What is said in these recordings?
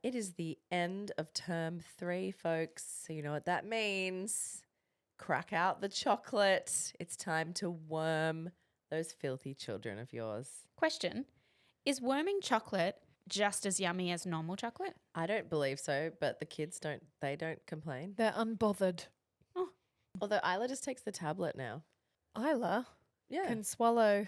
It is the end of term 3, folks. So you know what that means. Crack out the chocolate. It's time to worm those filthy children of yours. Question, is worming chocolate just as yummy as normal chocolate? I don't believe so, but the kids don't complain. They're unbothered. Although Isla just takes the tablet now. Isla Yeah. can swallow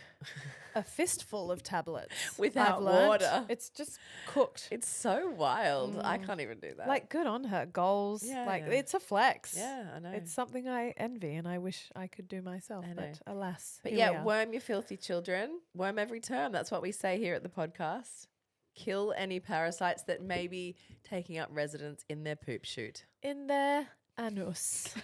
a fistful of tablets. Without I've learnt. water. It's just cooked. It's so wild. I can't even do that. Like, good on her. Goals. Yeah. Like, it's a flex. Yeah, I know. It's something I envy and I wish I could do myself. I know. But alas. But here yeah, we are. worm your filthy children. Worm every term. That's what we say here at the podcast. Kill any parasites that may be taking up residence in their poop chute. In their anus.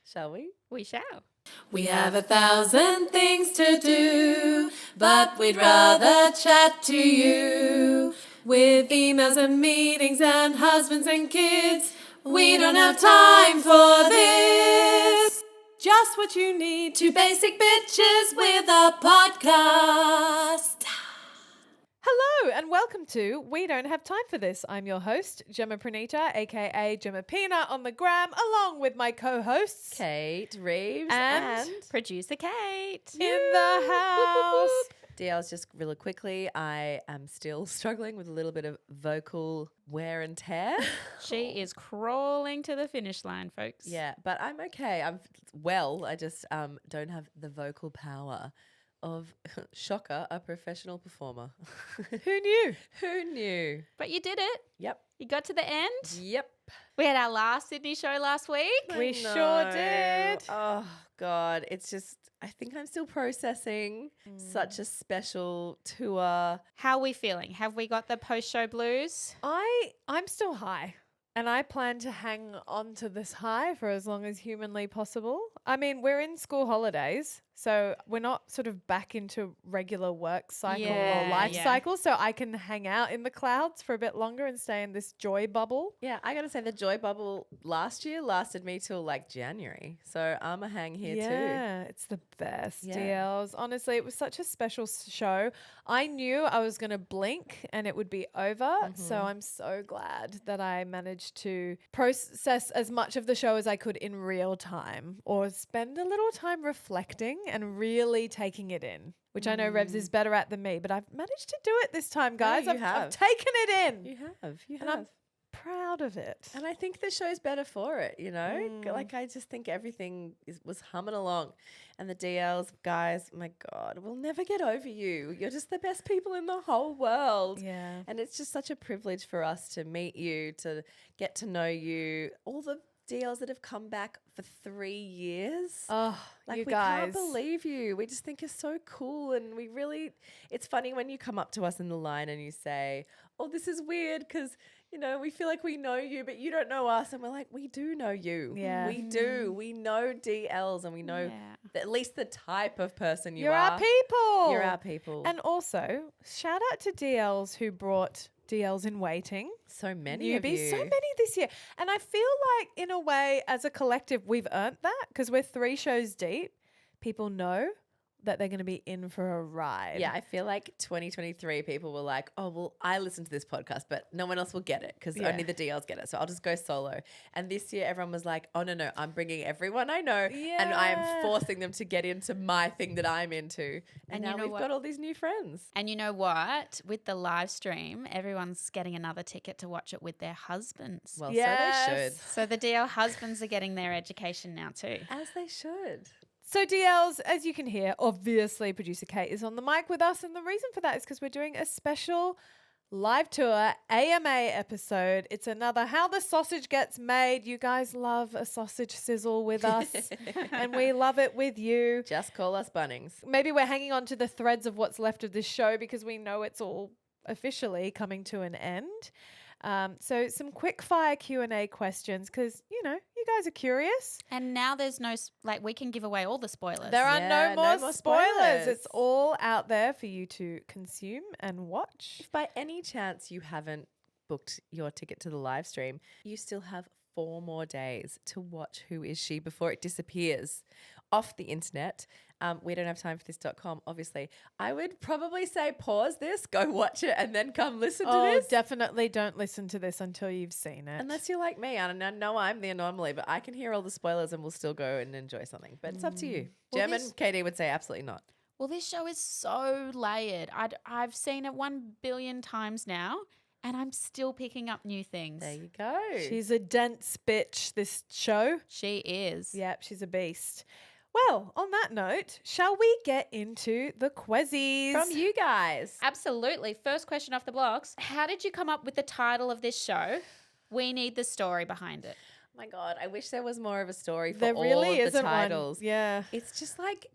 Shall we? We shall. We have 1,000 things to do, but we'd rather chat to you. With emails and meetings and husbands and kids, we don't have time for this. Just what you need, two basic bitches with a podcast. Hello and welcome to We Don't Have Time for This. I'm your host, Gemma Pranita, aka Gemma Pina on the gram, along with my co-hosts Kate Reeves and Producer Kate. in the house. DLs, just really quickly, I am still struggling with a little bit of vocal wear and tear. She is crawling to the finish line, folks. Yeah, but I'm okay. I'm well. I just don't have the vocal power of, shocker, a professional performer. Who knew? Who knew? But you did it. Yep. You got to the end. Yep. We had our last Sydney show last week. We I sure know. did. Oh, God. It's just, I think I'm still processing such a special tour. How are we feeling? Have we got the post-show blues? I'm still high. And I plan to hang on to this high for as long as humanly possible. I mean, we're in school holidays, so we're not sort of back into regular work cycle Yeah, or life yeah. cycle. So I can hang out in the clouds for a bit longer and stay in this joy bubble. Yeah, I got to say, the joy bubble last year lasted me till like January. So I'm a hang here too. Yeah, it's the best, Yeah. DLs. Honestly, it was such a special show. I knew I was going to blink and it would be over. So I'm so glad that I managed to process as much of the show as I could in real time, or spend a little time reflecting and really taking it in, which I know Revs is better at than me, but I've managed to do it this time, guys. you I've have. taken it in. You have. You And I'm have. proud of it. And I think the show's better for it, you know? Like, I just think everything was humming along. And the DLs, guys, my God, we'll never get over you. You're just the best people in the whole world. Yeah. And it's just such a privilege for us to meet you, to get to know you. All the DLs that have come back for 3 years. Oh, Like, you we guys. can't believe you. We just think you're so cool. And we really, it's funny when you come up to us in the line and you say, oh, this is weird because, you know, we feel like we know you, but you don't know us. And we're like, we do know you. Yeah. We do. We know DLs and we know Yeah. at least the type of person you You're are. our people. You're our people. And also, shout out to DLs who brought DLs in waiting. so many of Newbies, you. so many this year. And I feel like, in a way, as a collective, we've earned that because we're 3 shows deep. People know that they're going to be in for a ride. Yeah, I feel like 2023 people were like, oh, well, I listen to this podcast, but no one else will get it because Yeah. only the DLs get it. So I'll just go solo. And this year everyone was like, oh, no, I'm bringing everyone I know and I am Yeah. forcing them to get into my thing that I'm into. And And you now know we've what? got all these new friends. And you know what? With the live stream, everyone's getting another ticket to watch it with their husbands. Well, Yes. so they should. So the DL husbands are getting their education now too. As they should. So DLs, as you can hear, obviously producer Kate is on the mic with us. And the reason for that is because we're doing a special live tour AMA episode. It's another How the Sausage Gets Made. You guys love a sausage sizzle with us and we love it with you. Just call us Bunnings. Maybe we're hanging on to the threads of what's left of this show because we know it's all officially coming to an end. So some quick fire Q&A questions because, you know, you guys are curious. And now there's no, we can give away all the spoilers. There are Yeah, no more spoilers. spoilers. It's all out there for you to consume and watch. If by any chance you haven't booked your ticket to the live stream, you still have 4 more days to watch Who Is She before it disappears off the internet. we don't have time for this.com, obviously. I would probably say pause this, go watch it, and then come listen to this. Definitely don't listen to this until you've seen it. Unless you're like me, and I know I'm the anomaly, but I can hear all the spoilers and we'll still go and enjoy something. But it's up to you. Well, Jem and Katie would say absolutely not. Well, this show is so layered. I've seen it 1 billion times now, and I'm still picking up new things. There you go. She's a dense bitch, this show. She is. Yep, she's a beast. Well, on that note, shall we get into the Quezzies? From you guys. Absolutely. First question off the blocks. How did you come up with the title of this show? We need the story behind it. Oh my God, I wish there was more of a story for There all really of the isn't titles. one. Yeah. It's just like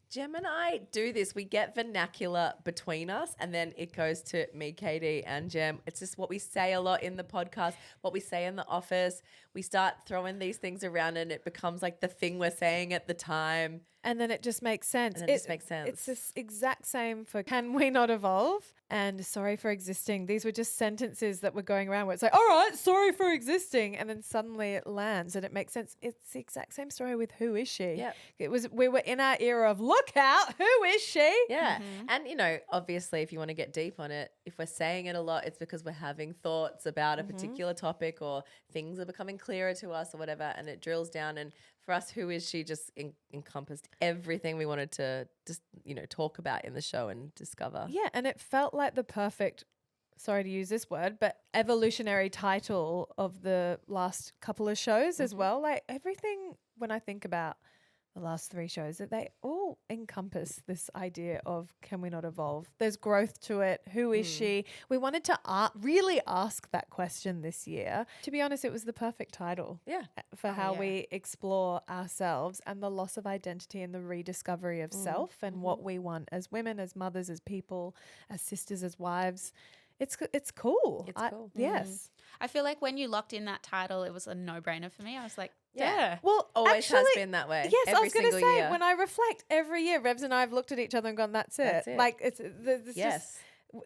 Jem and I do this. We get vernacular between us, and then it goes to me, Katie, and Jem. It's just what we say a lot in the podcast, what we say in the office. We start throwing these things around, and it becomes like the thing we're saying at the time. And then it just makes sense. And it just makes sense. It's this exact same for Can We Not Evolve and Sorry for Existing. These were just sentences that were going around where it's like, all right, sorry for existing. And then suddenly it lands and it makes sense. It's the exact same story with Who Is She? Yep. We were in our era of look out, who is she? Yeah. And, you know, obviously, if you want to get deep on it, if we're saying it a lot, it's because we're having thoughts about a particular topic or things are becoming clearer to us or whatever, and it drills down. And for us, Who Is She just encompassed everything we wanted to just, you know, talk about in the show and discover. Yeah, and it felt like the perfect, sorry to use this word, but evolutionary title of the last couple of shows as well. Like everything, when I think about the last 3 shows, that they all encompass this idea of can we not evolve? There's growth to it. Who is she? We wanted to really ask that question this year. To be honest, it was the perfect title. Yeah. For how we explore ourselves and the loss of identity and the rediscovery of self and what we want as women, as mothers, as people, as sisters, as wives. It's cool. It's cool. Yes. I feel like when you locked in that title, it was a no-brainer for me. I was like, yeah. Well, Always actually, has been that way. Yes, I every was going to single say, year. when I reflect every year, Revs and I have looked at each other and gone, that's it. That's it. Like, it's this Yes.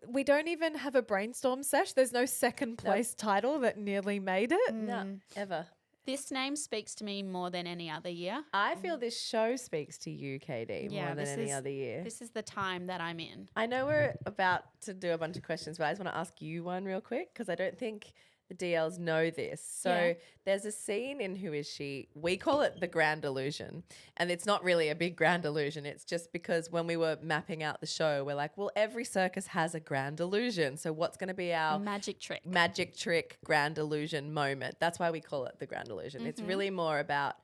we don't even have a brainstorm sesh. There's no second place title that nearly made it. No, ever. This name speaks to me more than any other year. I feel this show speaks to you, Katie, Yeah, more than this any is- other year. This is the time that I'm in. I know we're about to do a bunch of questions, but I just want to ask you one real quick because I don't think the DLs know this. So Yeah. there's a scene in Who Is She? We call it the grand illusion. And it's not really a big grand illusion. It's just because when we were mapping out the show, we're like, well, every circus has a grand illusion. So what's going to be our Magic trick. magic trick grand illusion moment? That's why we call it the grand illusion. It's really more about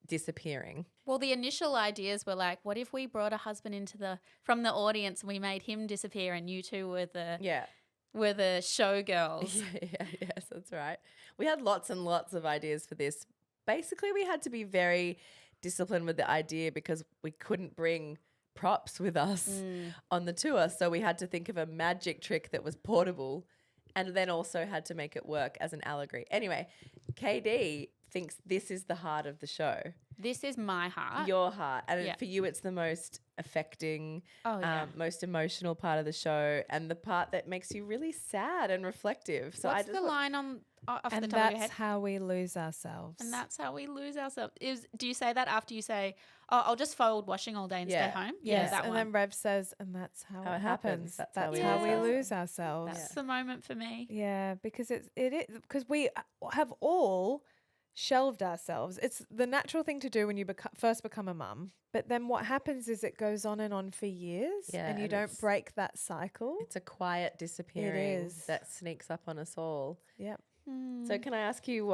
disappearing. Well, the initial ideas were like, what if we brought a husband from the audience and we made him disappear and you two were the Yeah. showgirls. Yes, that's right. We had lots and lots of ideas for this. Basically, we had to be very disciplined with the idea because we couldn't bring props with us on the tour. So we had to think of a magic trick that was portable and then also had to make it work as an allegory. Anyway, KD thinks this is the heart of the show. This is my heart. Your heart. And Yeah. for you, it's the most affecting, Oh, yeah. most emotional part of the show and the part that makes you really sad and reflective. So What's the line off the And top of your that's head? how we lose ourselves. And that's how we lose ourselves. Do you say that after you say, "Oh, I'll just fold washing all day and Yeah. stay home"? Yes, that and one. then Rev says, and that's how it happens. That's That's how how we we lose lose ourselves. That's the moment for me. Yeah, because it is because we have all shelved ourselves. It's the natural thing to do when you first become a mum. But then what happens is it goes on and on for years, Yeah, and you and don't it's- break that cycle. It's a quiet disappearing is. that sneaks up on us all. Yep. So can I ask you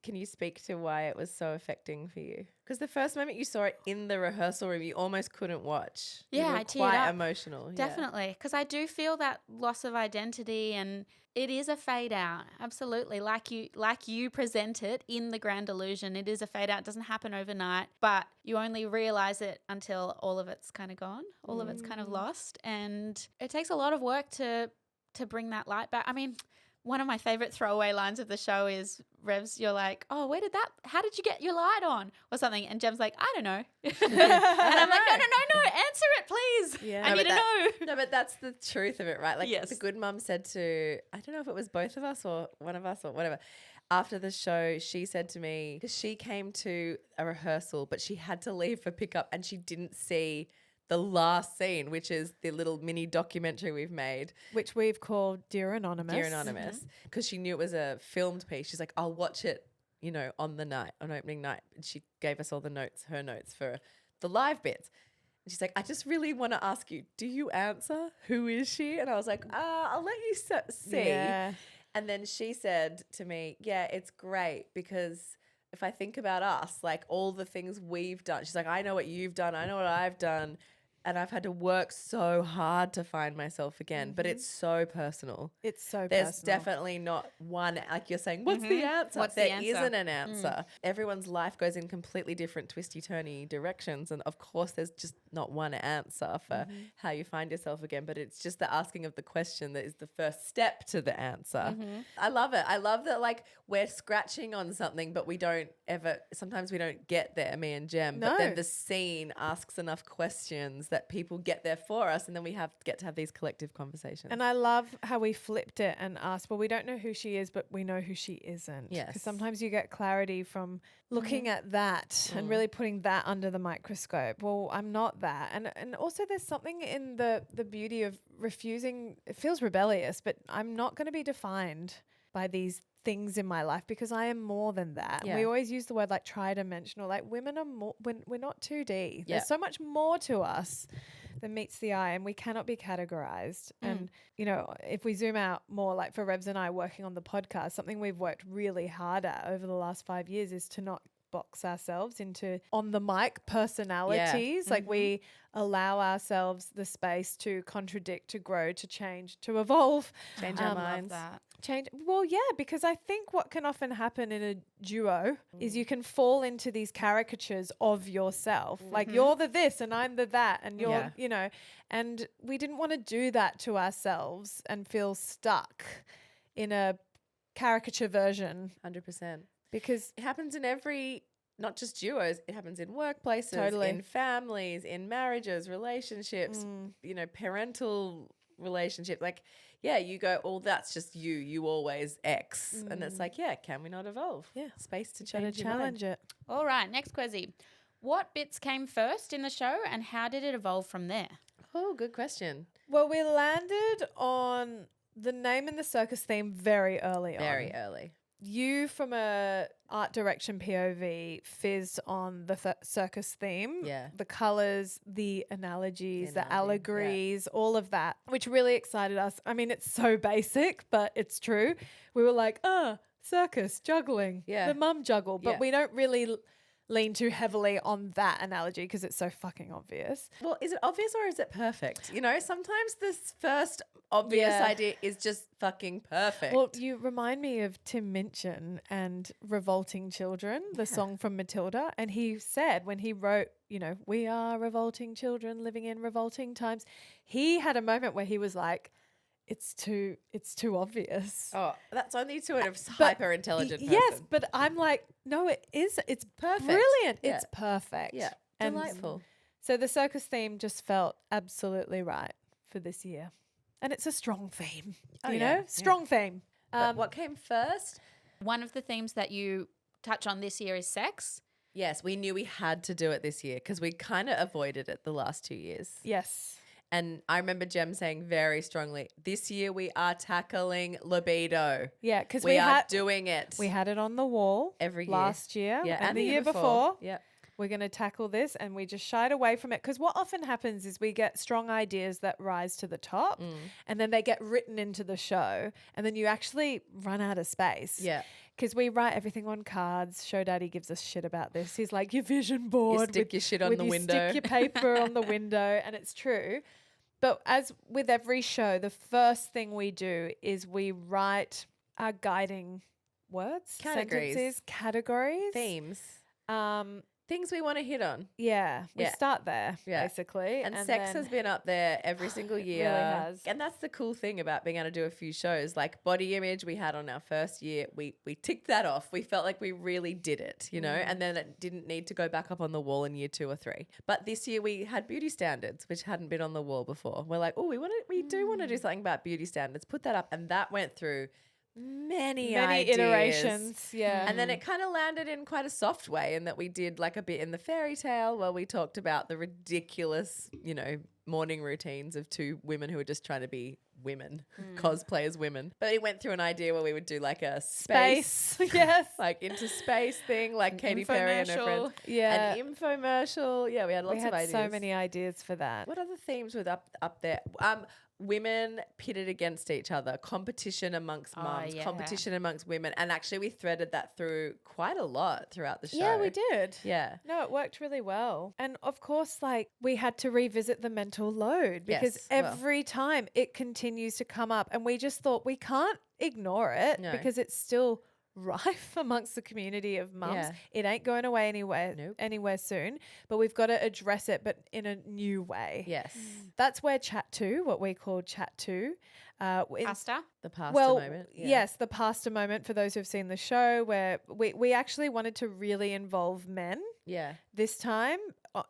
can you speak to why it was so affecting for you? Because the first moment you saw it in the rehearsal room, you almost couldn't watch. You Yeah, were I teared quite up. emotional. Definitely, because I do feel that loss of identity, and it is a fade out. Absolutely, like you present it in the Grand Illusion, it is a fade out. It doesn't happen overnight, but you only realize it until all of it's kind of gone, all of it's kind of lost, and it takes a lot of work to bring that light back. I mean, One of my favorite throwaway lines of the show is, Revs, you're like, oh, how did you get your light on or something? And Jem's like, I don't know. And I'm like, no, answer it, please. Yeah. I need to know. No, but that's the truth of it, right? Like Yes. the good mum said to, I don't know if it was both of us or one of us or whatever. After the show, she said to me, because she came to a rehearsal, but she had to leave for pickup and she didn't see the last scene, which is the little mini documentary we've made. Which we've called Dear Anonymous. Dear Anonymous. Because she knew it was a filmed piece. She's like, I'll watch it, on opening night. And she gave us all the notes, her notes for the live bits. And she's like, I just really want to ask you, do you answer? Who is she? And I was like, I'll let you see. Yeah. And then she said to me, yeah, it's great because if I think about us, like all the things we've done, she's like, I know what you've done. I know what I've done. And I've had to work so hard to find myself again, but it's so personal. It's so There's personal. definitely not one, like you're saying, what's the answer? What's the There answer? isn't an answer. Everyone's life goes in completely different twisty-turny directions. And of course, there's just not one answer for how you find yourself again, but it's just the asking of the question that is the first step to the answer. I love it. I love that, like, we're scratching on something, but sometimes we don't get there, me and Jem. But then No. the scene asks enough questions that people get there for us, and then we get to have these collective conversations. And I love how we flipped it and asked, well, we don't know who she is, but we know who she isn't. Yes. Because sometimes you get clarity from looking at that and really putting that under the microscope. Well, I'm not that. And also there's something in the beauty of refusing. It feels rebellious, but I'm not going to be defined by these things in my life because I am more than that. Yeah. We always use the word like tridimensional, like women are more, we're not 2D. Yeah. There's so much more to us than meets the eye and we cannot be categorized. And, if we zoom out more, like for Revs and I working on the podcast, something we've worked really hard at over the last 5 years is to not box ourselves into on the mic personalities. Like we allow ourselves the space to contradict, to grow, to change, to evolve. Change our Love minds. that. Change. Well, yeah, because I think what can often happen in a duo is you can fall into these caricatures of yourself. Like you're the this and I'm the that and you're, and we didn't want to do that to ourselves and feel stuck in a caricature version 100%. because It happens in not just duos, it happens in workplaces, Totally. in families, in marriages, relationships, parental relationships. Like, yeah, you go, oh, that's just you always X. And it's like, yeah, can we not evolve? Yeah. Space to better change your mind. challenge it. All right, next quizzy. What bits came first in the show and how did it evolve from there? Oh, good question. Well, we landed on the name and the circus theme very early on. Very early. You, from a art direction POV, fizzed on the circus theme. Yeah. The colours, the analogies, the analogy, yeah. allegories, all of that, which really excited us. I mean, it's so basic, but it's true. We were like, circus, juggling, Yeah. the mum juggle. But Yeah. we don't really lean too heavily on that analogy because it's so fucking obvious. Well, is it obvious or is it perfect? Sometimes this first obvious Yeah. idea is just fucking perfect. Well, you remind me of Tim Minchin and Revolting Children, the song from Matilda. And he said when he wrote, we are revolting children living in revolting times, he had a moment where he was like, it's too obvious. oh, that's only to a But hyper intelligent person. Yes, but I'm like, no, it is. It's Perfect. brilliant. Yeah. It's perfect. Yeah, And delightful. so the circus theme just felt absolutely right for this year. And it's a strong theme, Oh, you yeah, know? yeah. Strong theme. But what came first? One of the themes that you touch on this year is sex. Yes, we knew we had to do it this year because we kind of avoided it the last 2 years. Yes. And I remember Jem saying very strongly, this year we are tackling libido. Yeah, because We are doing it. we had it on the wall Every year. last year Yeah, and the year before. Yeah. We're going to tackle this and we just shied away from it because what often happens is we get strong ideas that rise to the top and then they get written into the show and then you actually run out of space. Yeah. Because we write everything on cards. Show Daddy gives us shit about this. He's like, your vision board. stick your shit on with the you window. Stick your paper on the window. And it's true. But as with every show, the first thing we do is we write our guiding words, Categories. sentences, categories. Themes. Things we want to hit on. Yeah, we Yeah. start there Yeah. basically, And sex then has been up there every single it year. really has. And that's the cool thing about being able to do a few shows. Like body image we had on our first year. We ticked that off. We felt like we really did it, you know, and then it didn't need to go back up on the wall in year 2 or 3. But this year we had beauty standards, which hadn't been on the wall before. We're like, oh, we do want to do something about beauty standards. Put that up. And that went through many ideas. iterations. Yeah. And then it kind of landed in quite a soft way in that we did like a bit in the fairy tale where we talked about the ridiculous, you know, morning routines of 2 women who were just trying to be women, cosplay as women. But it went through an idea where we would do like a space, Yes. like into space thing, like Katy Perry and her friends. Yeah. An infomercial. Yeah, we had lots we of had ideas. so many ideas for that. What other themes were up there? Women pitted against each other, competition amongst mums, yeah. competition amongst women. And actually we threaded that through quite a lot throughout the show. Yeah, we did. Yeah. No, it worked really well. And of course, like we had to revisit the mental load because Yes, well. every time it continues to come up and we just thought we can't ignore it No. because it's still rife amongst the community of mums. Yeah. It ain't going away anywhere Nope. anywhere soon, but we've got to address it, but in a new way. Yes. That's where chat 2, what we call chat 2. Pasta. The pasta Well, moment. Yeah. yes, the pasta moment for those who've seen the show where we actually wanted to really involve men Yeah. this time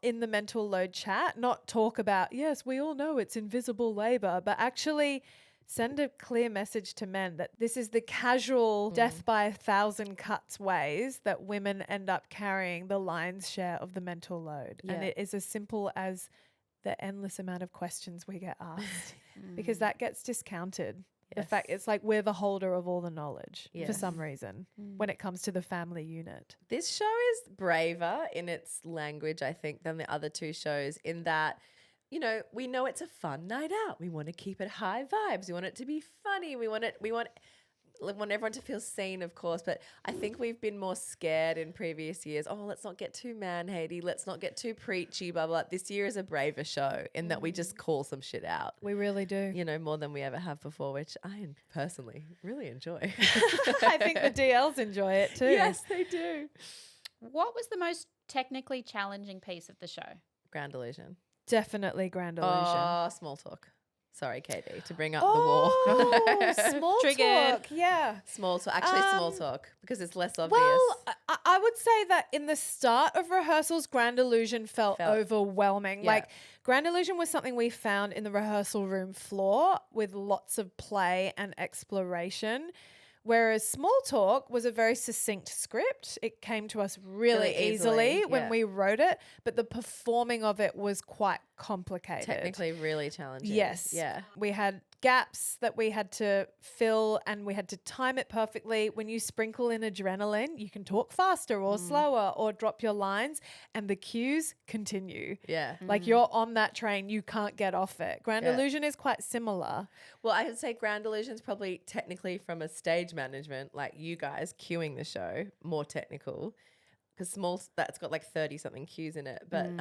in the mental load chat, not talk about, yes, we all know it's invisible labor, but actually send a clear message to men that this is the casual death by 1,000 cuts ways that women end up carrying the lion's share of the mental load. And Yeah. it is as simple as the endless amount of questions we get asked because that gets discounted. The fact Yes. it's like we're the holder of all the knowledge for Yes. some reason when it comes to the family unit. This show is braver in its language, I think, than the other 2 shows in that, you know it's a fun night out. We want to keep it high vibes. We want it to be funny. We want everyone to feel seen, of course. But I think we've been more scared in previous years. Oh, let's not get too man-hatey. Let's not get too preachy, blah, blah. This year is a braver show in that we just call some shit out. We really do. You know, more than we ever have before, which I personally really enjoy. I think the DLs enjoy it too. Yes, they do. What was the most technically challenging piece of the show? Grand Illusion. Definitely Grand Illusion. Oh, small talk. Sorry, Katie, to bring up Oh, the wall. small Triggered. talk. Yeah. Small talk. Actually, small talk because it's less obvious. Well, I would say that in the start of rehearsals, Grand Illusion felt overwhelming. Yeah. Like, Grand Illusion was something we found in the rehearsal room floor with lots of play and exploration. Whereas Small Talk was a very succinct script. It came to us really easily when yeah. we wrote it, but the performing of it was quite complicated. Technically really challenging. Yes. Yeah. We had gaps that we had to fill and we had to time it perfectly. When you sprinkle in adrenaline, you can talk faster or slower or drop your lines and the cues continue. Yeah. Like you're on that train, you can't get off it. Grand Yeah. Illusion is quite similar. Well, I would say Grand Illusion's probably technically from a stage management, like you guys cueing the show, more technical. Because that's got like 30 something cues in it. But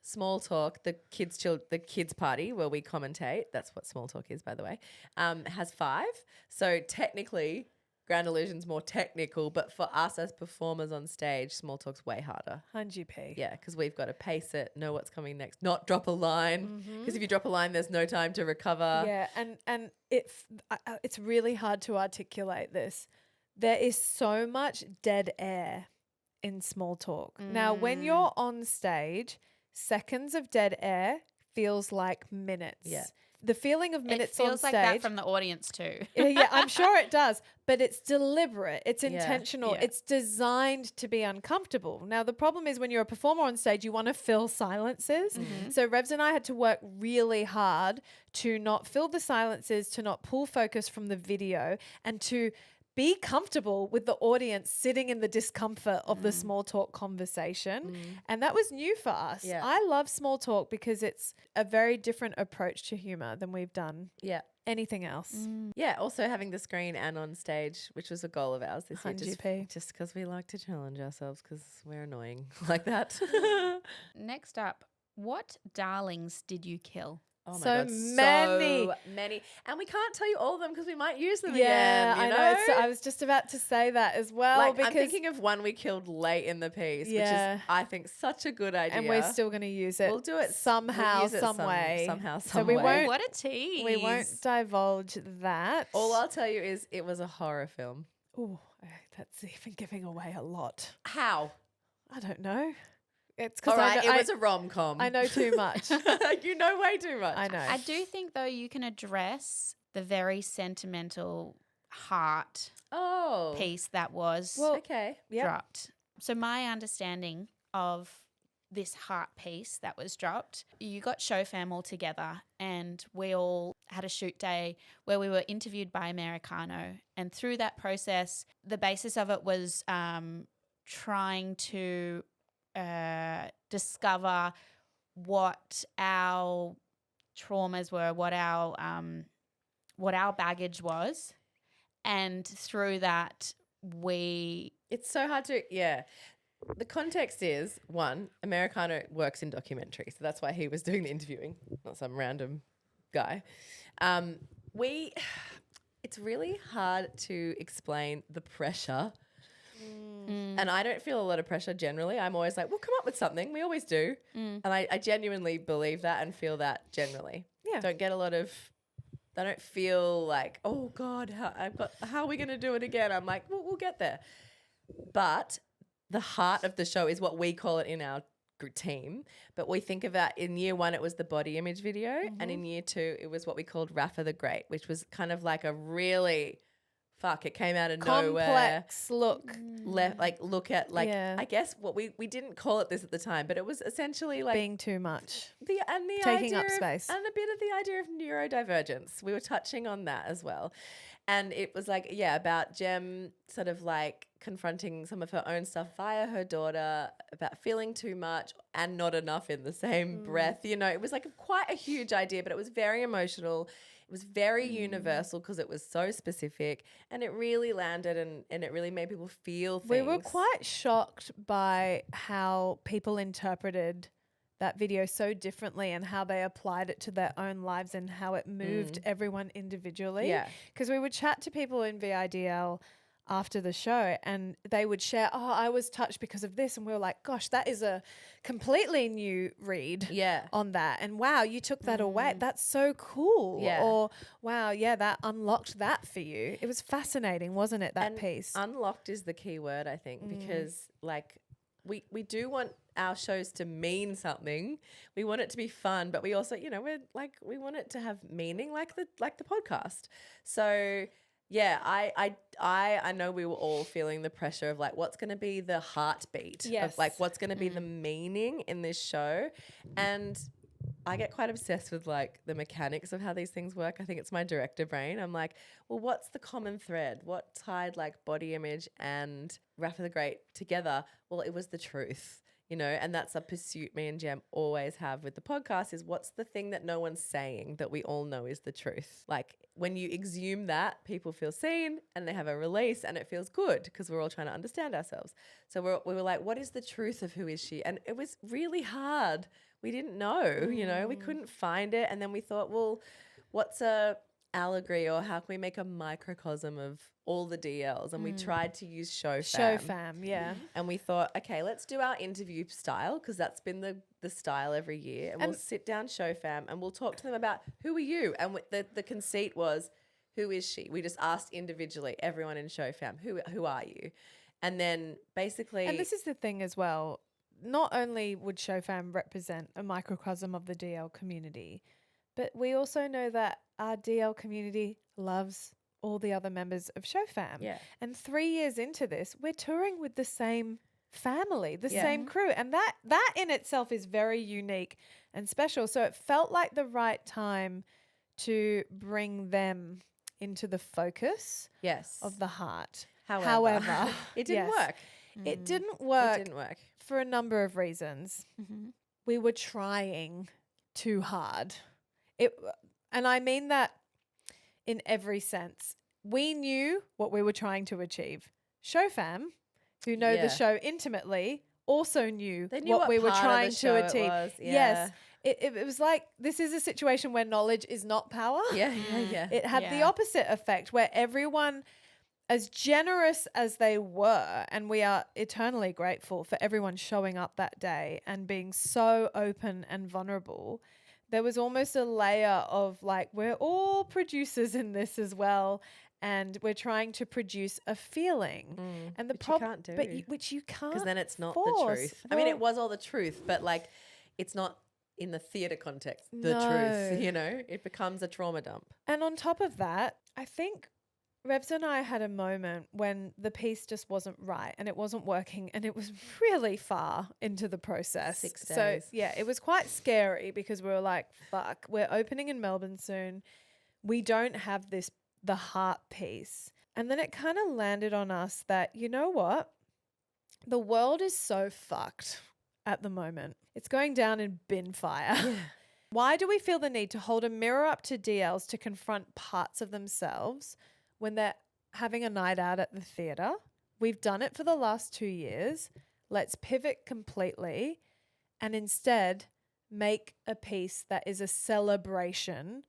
Small Talk, the kids party where we commentate, that's what Small Talk is, by the way, has 5. So technically, Grand Illusion's more technical, but for us as performers on stage, Small Talk's way harder. 100p. Yeah, because we've got to pace it, know what's coming next, not drop a line. Because if you drop a line, there's no time to recover. Yeah, and it's really hard to articulate this. There is so much dead air in Small Talk. Now, when you're on stage, seconds of dead air feels like minutes. Yeah. The feeling of minutes it feels on like stage. that from the audience too. Yeah, I'm sure it does, but it's deliberate. It's intentional. Yeah. It's designed to be uncomfortable. Now, the problem is when you're a performer on stage, you want to fill silences. So Revs and I had to work really hard to not fill the silences, to not pull focus from the video, and to be comfortable with the audience sitting in the discomfort of the small talk conversation. And that was new for us. Yeah. I love small talk because it's a very different approach to humor than we've done Yeah. anything else. Yeah, also having the screen and on stage, which was a goal of ours this year, 100p. just because we like to challenge ourselves because we're annoying like that. Next up, what darlings did you kill? Oh my So God, many. so many. And we can't tell you all of them because we might use them Yeah, again, I know. So I was just about to say that as well. Like, because I'm thinking of one we killed late in the piece, which Yeah. is, I think, such a good idea. and we're still going to use it. We'll do it somehow, we'll use it some way. somehow, So some we way. won't. What a tease. We won't divulge that. All I'll tell you is it was a horror film. Oh, that's even giving away a lot. How? I don't know. It's All because right, it was a rom-com. I know too much. You know way too much. I know. I do think, though, you can address the very sentimental heart Oh. piece that was Okay. Yep. dropped. So my understanding of this heart piece that was dropped, you got Show Fam all together and we all had a shoot day where we were interviewed by Americano. And through that process, the basis of it was trying to discover what our traumas were, what our baggage was. And through that, It's so hard to, The context is, one, Americano works in documentary, so that's why he was doing the interviewing, not some random guy. It's really hard to explain the pressure. And I don't feel a lot of pressure generally. I'm always like, we'll come up with something. We always do. And I genuinely believe that and feel that generally. Yeah. I don't feel like, oh God, how are we going to do it again? I'm like, well, we'll get there. But the heart of the show is what we call it in our team. But we think of that in year 1, it was the body image video. And in year 2, it was what we called Rafa the Great, which was kind of like a really, it came out of nowhere. Complex look. Look at Yeah. I guess what we didn't call it this at the time, but it was essentially like Being too much. the taking idea up of- space. and a bit of the idea of neurodivergence. We were touching on that as well. And it was about Jem sort of like confronting some of her own stuff via her daughter about feeling too much and not enough in the same breath. It was like quite a huge idea, but it was very emotional. It was very universal because it was so specific and it really landed and it really made people feel things. We were quite shocked by how people interpreted that video so differently and how they applied it to their own lives and how it moved everyone individually. Yeah. Because we would chat to people in VIDL after the show and they would share, I was touched because of this. And we were like, gosh, that is a completely new read on that. And wow, you took that away. That's so cool. Yeah. Or wow, that unlocked that for you. It was fascinating, wasn't it, that piece? Unlocked is the key word, I think, because we do want our shows to mean something. We want it to be fun, but we also, we want it to have meaning like the podcast. So I know we were all feeling the pressure of what's going to be the heartbeat of what's going to be the meaning in this show. And I get quite obsessed with the mechanics of how these things work. I think it's my director brain. I'm like, well, what's the common thread? What tied body image and Rafa the Great together? Well, it was the truth. And that's a pursuit me and Jem always have with the podcast is what's the thing that no one's saying that we all know is the truth? When you exhume that, people feel seen and they have a release and it feels good because we're all trying to understand ourselves. So we were like, what is the truth of who is she? And it was really hard. We didn't know, we couldn't find it. And then we thought, well, what's a allegory or how can we make a microcosm of all the DLs? And we tried to use Show Fam. And we thought, okay, let's do our interview style because that's been the style every year. And we'll sit down Show Fam and we'll talk to them about who are you? And the conceit was, who is she? We just asked individually, everyone in Show Fam, who are you? And then basically... And this is the thing as well. Not only would Show Fam represent a microcosm of the DL community, but we also know that our DL community loves all the other members of Show Fam. Yeah. And 3 years into this, we're touring with the same family, the same crew. And that in itself is very unique and special. So it felt like the right time to bring them into the focus of the heart. However, it didn't work. It didn't work. It didn't work. For a number of reasons. We were trying too hard. And I mean that in every sense. We knew what we were trying to achieve. Show Fam, who know the show intimately, also knew, They knew what we were part of trying the show to it achieve. was, Yes. yeah. It was like, this is a situation where knowledge is not power. Yeah, yeah. It had the Yeah. opposite effect where everyone, as generous as they were, and we are eternally grateful for everyone showing up that day and being so open and vulnerable, there was almost a layer of like, we're all producers in this as well, and we're trying to produce a feeling. And the Which you problem, can't do. which you can't, Because then it's not force. the truth. I mean, it Well, was all the truth, but like it's not in the theatre context, the No. truth, you know? It becomes a trauma dump. And on top of that, I think Rebs and I had a moment when the piece just wasn't right and it wasn't working, and it was really far into the process. 6 So days. yeah, it was quite scary because we were like, fuck, we're opening in Melbourne soon. We don't have the heart piece. And then it kind of landed on us that, you know what? The world is so fucked at the moment. It's going down in bin fire. Why do we feel the need to hold a mirror up to DLs to confront parts of themselves when they're having a night out at the theatre? We've done it for the last 2 years. Let's pivot completely and instead make a piece that is a celebration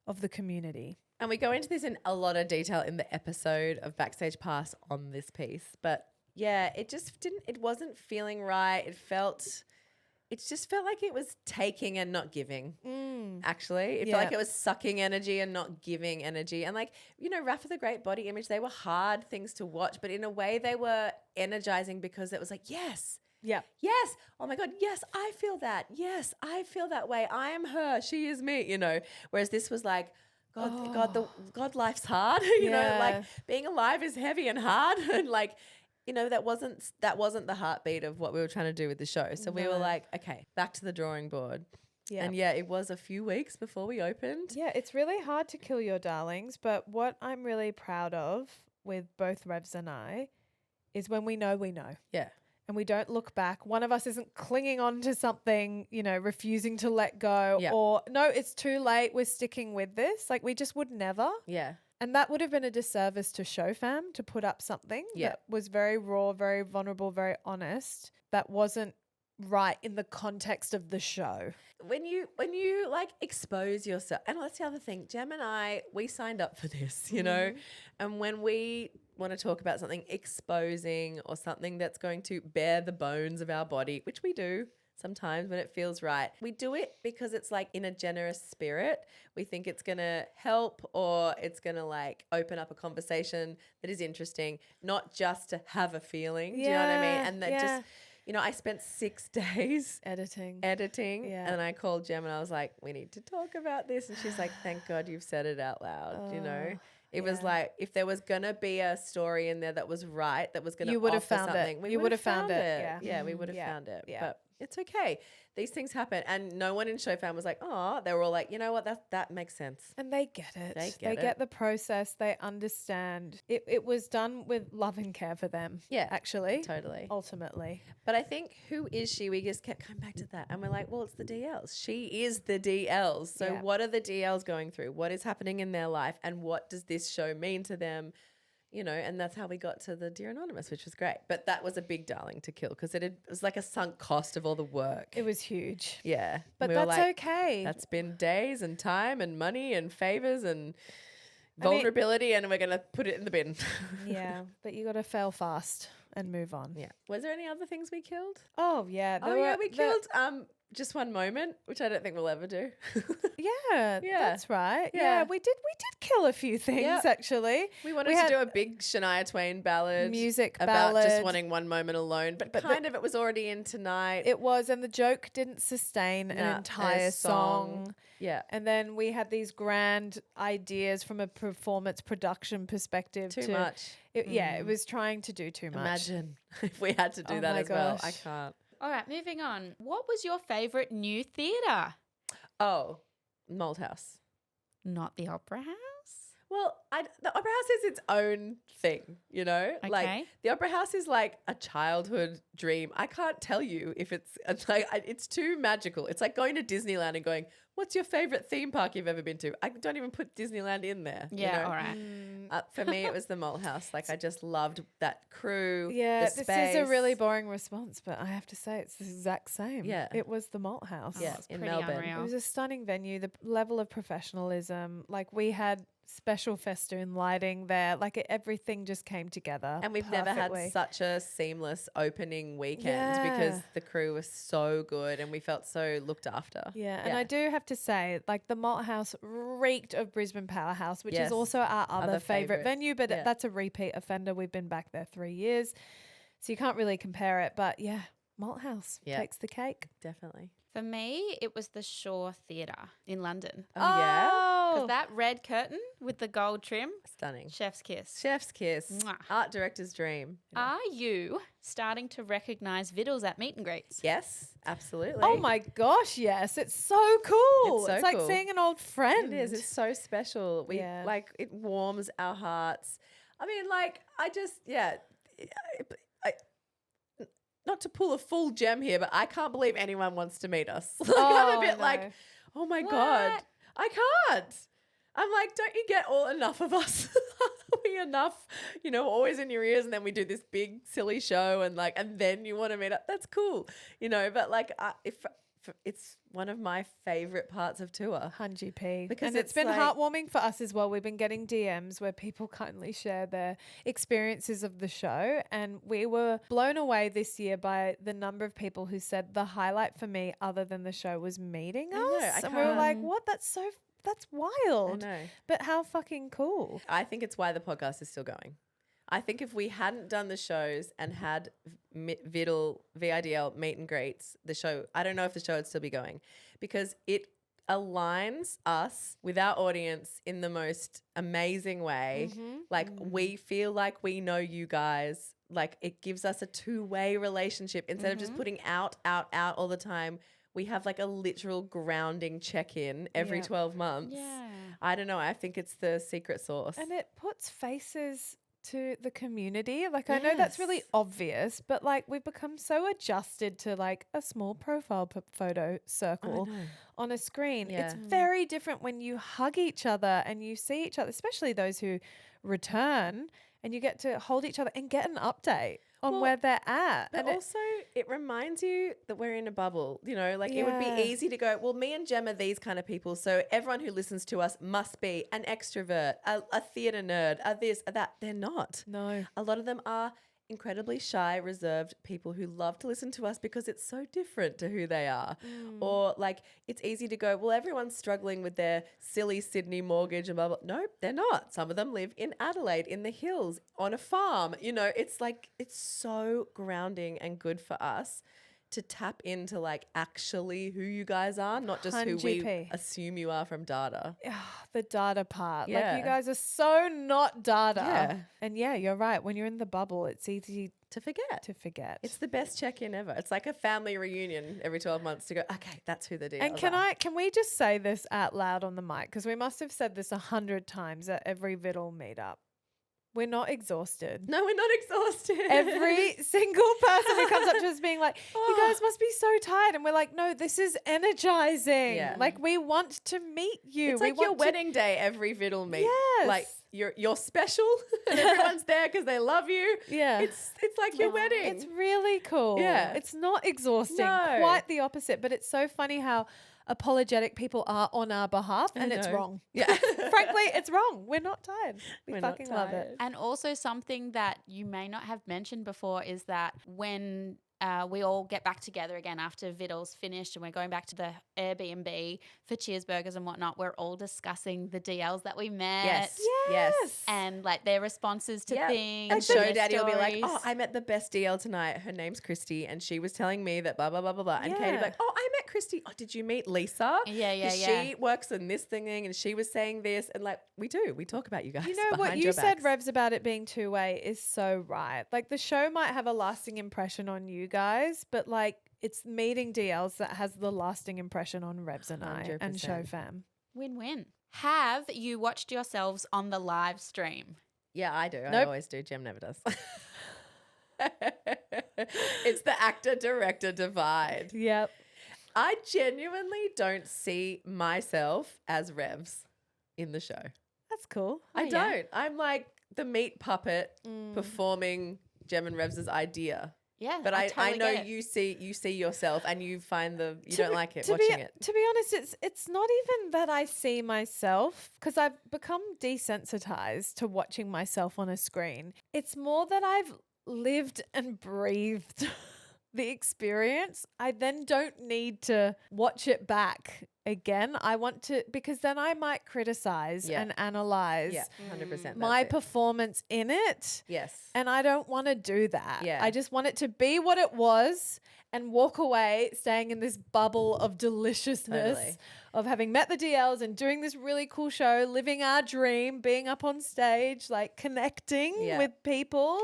of the community. And we go into this in a lot of detail in the episode of Backstage Pass on this piece. But yeah, it wasn't feeling right. It just felt like it was taking and not giving, actually. It felt like it was sucking energy and not giving energy. And like, you know, Rafa the Great Body Image, they were hard things to watch, but in a way they were energizing because it was like, yes, Yeah. yes, oh my God, yes, I feel that. Yes, I feel that way. I am her, she is me, you know. Whereas this was like, God, life's hard. You know, like being alive is heavy and hard. And like, you know, that wasn't the heartbeat of what we were trying to do with the show. So we were like, okay, back to the drawing board. Yeah. And yeah, it was a few weeks before we opened. Yeah, it's really hard to kill your darlings, but what I'm really proud of with both Revs and I is when we know. Yeah. And we don't look back. One of us isn't clinging on to something, you know, refusing to let go, Yeah. or no, it's too late, we're sticking with this. Like, we just would never. Yeah. And that would have been a disservice to ShowFam to put up something that was very raw, very vulnerable, very honest, that wasn't right in the context of the show. When you like expose yourself, and that's the other thing, Jem and I, we signed up for this, you know, and when we want to talk about something exposing or something that's going to bare the bones of our body, which we do sometimes when it feels right, we do it because it's like in a generous spirit. We think it's going to help, or it's going to like open up a conversation that is interesting, not just to have a feeling. Do you know what I mean? And that just, you know, I spent 6 days Editing. and I called Jem and I was like, we need to talk about this. And she's like, thank God you've said it out loud, you know? It was like, if there was going to be a story in there that was right, that was going to You would have offer found something, it. we You would have found found it. it. Yeah, we would have found it. Yeah. But it's okay. These things happen. And no one in ShowFam was like, oh, they were all like, you know what, that makes sense. And they get it. They get it. The process. They understand. It was done with love and care for them. Yeah, actually. totally. Ultimately. But I think, who is she? We just kept coming back to that. And we're like, well, it's the DLs. She is the DLs. So what are the DLs going through? What is happening in their life? And what does this show mean to them? You know, and that's how we got to the Dear Anonymous, which was great. But that was a big darling to kill because it was like a sunk cost of all the work. It was huge. Yeah. But we were that's like, okay. That's been days and time and money and favors and vulnerability, and we're going to put it in the bin. Yeah, but you got to fail fast and move on. Yeah. Was there any other things we killed? Oh, yeah. We killed just one moment, which I don't think we'll ever do. Yeah, Yeah. that's right. Yeah. Yeah, we did kill a few things, Yeah. actually. We wanted to do a big Shania Twain ballad. Music about just ballad. wanting one moment alone, but kind of it was already in tonight. It was, and the joke didn't sustain an entire song. Yeah. And then we had these grand ideas from a performance production perspective. Too much. Yeah, it was trying to do too much. Imagine if we had to do Oh that my as well. I gosh. can't. All right, moving on. What was your favourite new theatre? Oh, Malthouse. Not the Opera House? Well, the Opera House is its own thing, you know? Like, Okay. the Opera House is like a childhood dream. I can't tell you if it's too magical. It's like going to Disneyland and going, what's your favorite theme park you've ever been to? I don't even put Disneyland in there. Yeah, you know? all right. For me, it was the Malt House. Like, I just loved that crew. Yeah, the this is a really space. boring response, but I have to say it's the exact same. Yeah. It was the Malt House. Yeah, It's in pretty Melbourne. unreal. It was a stunning venue. The level of professionalism, like we had special festoon lighting there. Like everything just came together. And we've never had perfectly. such a seamless opening weekend because Yeah. the crew was so good and we felt so looked after. Yeah, and I do have to say, like the Malt House reeked of Brisbane Powerhouse, which Yes. is also our other Other favourite favourite. venue, but Yeah. that's a repeat offender. We've been back there 3 years, so you can't really compare it. But yeah, Malt House Yeah. takes the cake. Definitely. For me, it was the Shore Theatre in London. Oh, yeah? Because that red curtain with the gold trim, Stunning. chef's kiss. Chef's kiss. Mwah. Art director's dream. Are you starting to recognise Vittles at meet and greets? Yes, absolutely. Oh my gosh, yes. It's so cool. It's so like cool. seeing an old friend. It is. It's so special. We Yeah. like it warms our hearts. I mean, like I just I, not to pull a full gem here, but I can't believe anyone wants to meet us. Like, I'm a bit like, no. oh my god, What? I can't. I'm like, don't you get all enough of us? Are we enough? You know, always in your ears, and then we do this big silly show, and then you want to meet up. That's cool, you know. But like, if it's one of my favorite parts of tour. 100p. Because And it's it's been like- heartwarming for us as well. We've been getting DMs where people kindly share their experiences of the show. And we were blown away this year by the number of people who said the highlight for me other than the show was meeting I know, us. I And we were like, can't- what? That's I wild. know. But how fucking cool. I think it's why the podcast is still going. I think if we hadn't done the shows and had VIDL meet and greets, the show, I don't know if the show would still be going because it aligns us with our audience in the most amazing way. Like we feel like we know you guys. Like it gives us a two-way relationship instead of just putting out all the time. We have like a literal grounding check-in every Yeah. 12 months. Yeah. I don't know. I think it's the secret sauce. And it puts faces to the community. Like I know that's really Yes. obvious, but like we've become so adjusted to like a small profile photo circle on a screen. It's Yeah. very different when you hug each other and you see each other, especially those who return, and you get to hold each other and get an update on Well, where they're at. But And also, it reminds you that we're in a bubble. You know, like it would Yeah. be easy to go, well, me and Jem are these kind of people. So everyone who listens to us must be an extrovert, a theatre nerd, a this, a that. They're not. no. A lot of them are incredibly shy, reserved people who love to listen to us because it's so different to who they are. Or like it's easy to go, well, everyone's struggling with their silly Sydney mortgage and blah, blah. No, they're not. Some of them live in Adelaide, in the hills, on a farm. You know, it's like it's so grounding and good for us to tap into like actually who you guys are, not just who we 100p. assume you are from data. The data part. Like Yeah. you guys are so not data. Yeah. And yeah, you're right. When you're in the bubble, it's easy To forget. to forget. It's the best check-in ever. It's like a family reunion every 12 months to go, okay, that's who the deal And can we just say this out loud on the mic? Because we must have said this 100 times at every Viddle meetup. We're not exhausted. No, we're not exhausted. Every single person who comes up to us being like, you Oh. guys must be so tired. And we're like, no, this is energizing. Yeah. Like we want to meet you. It's we like your want to- wedding day every Viddle meet. Yes. Like you're special and everyone's there because they love you. Yeah. It's like your wedding. It's really cool. Yeah. It's not exhausting. No. Quite the opposite. But it's so funny how apologetic people are on our behalf and it's know. wrong. Yeah. Frankly, it's wrong. We're not tired. We We're not fucking love it. tired. And also something that you may not have mentioned before is that when we all get back together again after Viddle's finished and we're going back to the Airbnb for cheeseburgers and whatnot, we're all discussing the DLs that we met. Yes. Yes. And like their responses to Yep. things. And Show their Daddy will be like, oh, stories. I met the best DL tonight. Her name's Christy. And she was telling me that blah, blah, blah, blah, blah. And Katie will be Yeah. like, oh, I met Christy. Oh, did you meet Lisa? Yeah, yeah, 'Cause yeah. She works in this thing and she was saying this. And like, we do. We talk about you guys. You know what behind you your said, backs. Revs, about it being two-way is so right. Like the show might have a lasting impression on you guys, but like it's meeting DLs that has the lasting impression on Revs and I and Show 100%. Fam. Win-win. Have you watched yourselves on the live stream? Yeah, I do. I Nope. always do. Jem never does. It's the actor-director divide. Yep. I genuinely don't see myself as Revs in the show. That's cool. I yeah. don't. I'm like the meat puppet performing Jem and Revs' idea. Yeah, But I totally know get it. you see yourself and you find you To don't be- like it to watching be, it. To be honest, it's not even that I see myself, because I've become desensitized to watching myself on a screen. It's more that I've lived and breathed the experience. I then don't need to watch it back again. I want to, because then I might criticize Yeah. and analyze Yeah, 100%. my that's it. performance in it. Yes. And I don't want to do that. Yeah. I just want it to be what it was and walk away staying in this bubble of deliciousness Totally. of having met the DLs and doing this really cool show, living our dream, being up on stage, like connecting Yeah. with people.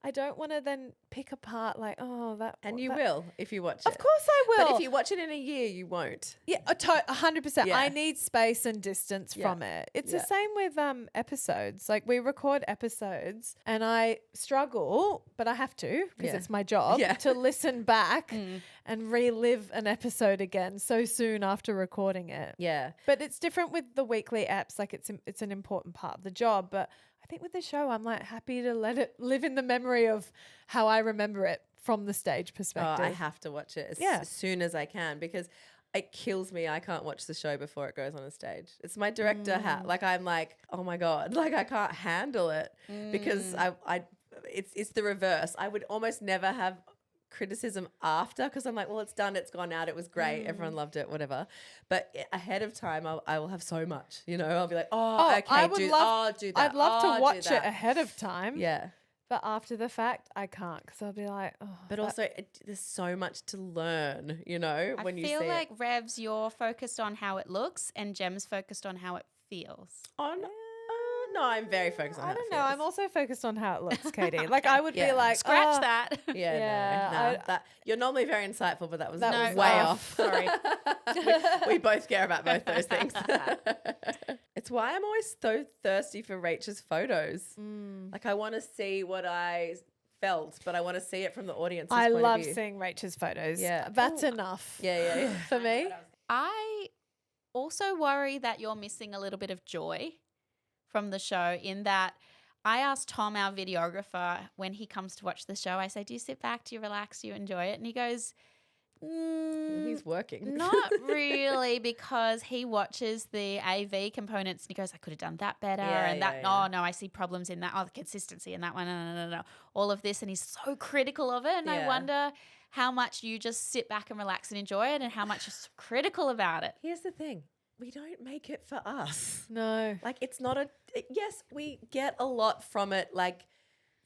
I don't want to then pick apart like, oh, that. And you that- will if you watch it. Of course I will. But if you watch it in a year, you won't. Yeah, 100%. Yeah. I need space and distance Yeah. from it. It's Yeah. the same with episodes. Like we record episodes and I struggle, but I have to because Yeah. it's my job Yeah. to listen back and relive an episode again so soon after recording it. Yeah. But it's different with the weekly apps. Like it's an important part of the job, but I think with the show I'm like happy to let it live in the memory of how I remember it from the stage Oh, perspective. I have to watch it Yeah. as soon as I can because it kills me. I can't watch the show before it goes on a stage. It's my director hat. Like I'm like, oh my God, like I can't handle it because it's the reverse. I would almost never have criticism after because I'm like, well, it's done, it's gone out, it was great, everyone loved it, whatever. But ahead of time, I will have so much, I'll be like, okay, I would love, I'll do that. I'd love I'll to do watch it that. ahead of time. Yeah. But after the fact, I can't because I'll be like, oh. But also, there's so much to learn, when you I see feel like it. Revs, you're focused on how it looks, and Jem's focused on how it feels. No, I'm very focused on I how it don't know. I'm feels. also focused on how it looks, Katie. Like I would Yeah. be like, Scratch oh, that. Yeah, Yeah, no. That, you're normally very insightful, but that was That way was off. Sorry. we both care about both those things. It's why I'm always so thirsty for Rachel's photos. Like I want to see what I felt, but I want to see it from the audience's I point of love view. seeing Rachel's photos. Yeah. That's enough Yeah. for me. I also worry that you're missing a little bit of joy from the show in that I asked Tom, our videographer, when he comes to watch the show, I say, do you sit back, do you relax, do you enjoy it? And he goes, He's working. not really, because he watches the AV components and he goes, I could have done that better. Yeah, and that, yeah. oh no, I see problems in that. Oh, the consistency in that one. No. All of this. And he's so critical of it. And I Yeah. wonder how much you just sit back and relax and enjoy it and how much you're so critical about it. Here's the thing. We don't make it for us. No. Like it's not yes, we get a lot from it, like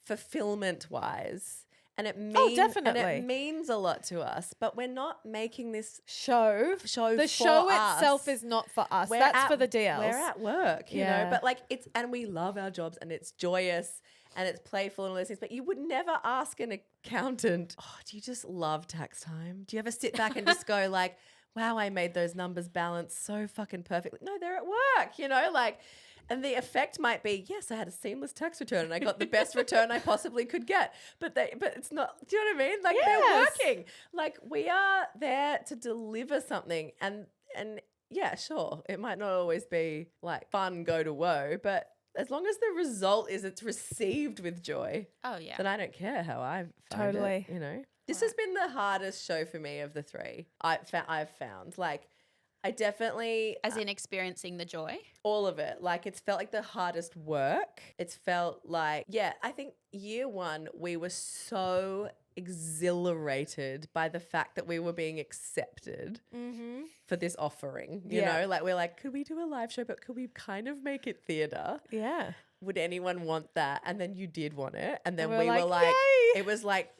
fulfillment wise. And it means definitely. and it means a lot to us, but we're not making this Show. show The for show us. itself is not for us. We're That's at- for the DLs. We're at work, Yeah. but like and we love our jobs and it's joyous and it's playful and all those things, but you would never ask an accountant, oh, do you just love tax time? Do you ever sit back and just go like, wow, I made those numbers balance so fucking perfectly? No, they're at work, like, and the effect might be, yes, I had a seamless tax return and I got the best return I possibly could get. But it's not, do you know what I mean? Like they're Yes. working. Like we are there to deliver something and yeah, sure, it might not always be like fun, go to woe, but as long as the result is it's received with joy, Oh, yeah. then I don't care how I find Totally. it, This has been the hardest show for me of the three I've found. Like, I definitely As in experiencing the joy. all of it. Like, it's felt like the hardest work. It's felt like, I think year one, we were so exhilarated by the fact that we were being accepted for this offering. You Yeah. know, like we're like, could we do a live show, but could we kind of make it theater? Yeah. Would anyone want that? And then you did want it. And then And we we're were like, like, "Yay!" it was like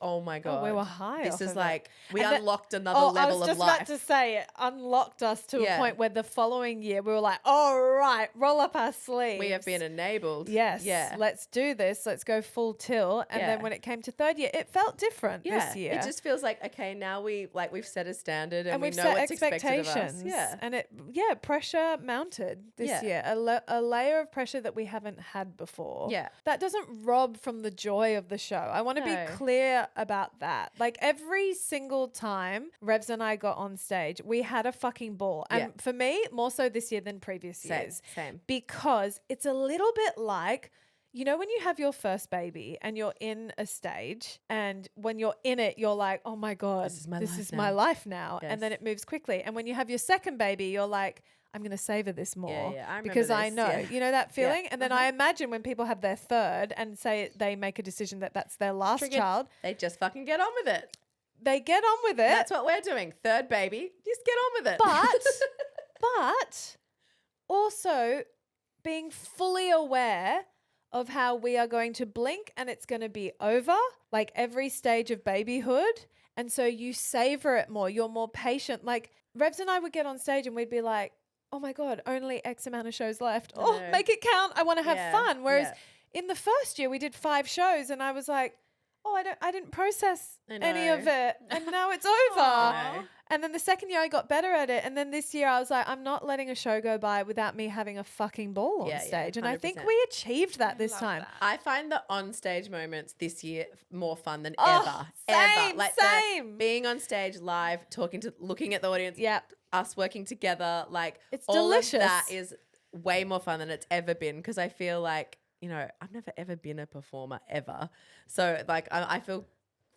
oh my God. we were high This off is of it. like, we And unlocked another I level was of just life. about to say it unlocked us to Yeah. a point where the following year we were like, all right, roll up our sleeves. We have been enabled. Yes. Yeah. Let's do this. Let's go full tilt. And then Yeah. when it came to third year, it felt different this year. It just feels like, okay, now we've set a standard and we we've know set what's expected of us. expectations. Yeah. And pressure mounted this Yeah. year. A layer of pressure that we haven't had before. Yeah. That doesn't rob from the joy of the show. I want to No. be clear about that. Like every single time Revs and I got on stage, we had a fucking ball. And Yeah. for me, more so this year than previous years. Same. Because it's a little bit like, you know, when you have your first baby and you're in a stage and when you're in it, you're like, oh my God, This is my this life is now. my life now. Yes. And then it moves quickly. And when you have your second baby, you're like, I'm going to savor this more yeah, I remember because I this, know, yeah. you know, that Yeah. feeling. And then I imagine when people have their third and say they make a decision that that's their last Triggered. child, They just fucking get on with it. they get on with it. That's what we're doing. Third baby, just get on with it. But also being fully aware of how we are going to blink and it's going to be over, like every stage of babyhood. And so you savor it more. You're more patient. Like Revs and I would get on stage and we'd be like, oh my God, only X amount of shows left. Oh, know. make it count. I want to have Yeah, fun. Whereas yeah. in the first year we did 5 shows and I was like, oh, I didn't process I any know. of it. And now it's over. I know. And then the second year I got better at it. And then this year I was like, I'm not letting a show go by without me having a fucking ball on Yeah, yeah, stage. And I think 100%. we achieved that this love time. that. I find the on-stage moments this year more fun than Oh, ever. same, Like same. being on stage live, looking at the audience, Yep. us working together, like It's all delicious. of that is way more fun than it's ever been because I feel like, you know, I've never ever been a performer ever. So like I feel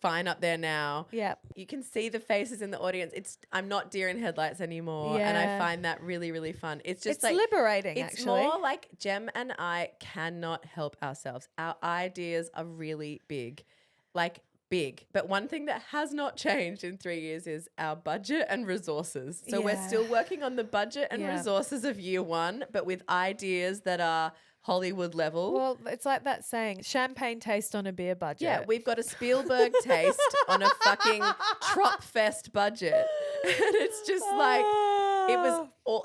fine up there now. Yep. You can see the faces in the audience. I'm not deer in headlights anymore. And I Yeah. find that really, really fun. It's just It's like liberating, it's actually. more like Jem and I cannot help ourselves. Our ideas are really big. Like big. But one thing that has not changed in 3 years is our budget and resources. So we're Yeah. still working on the budget and Yeah. resources of year one, but with ideas that are Hollywood level. Well, it's like that saying, champagne taste on a beer budget. Yeah, we've got a Spielberg taste on a fucking Trop Fest budget. And it's just like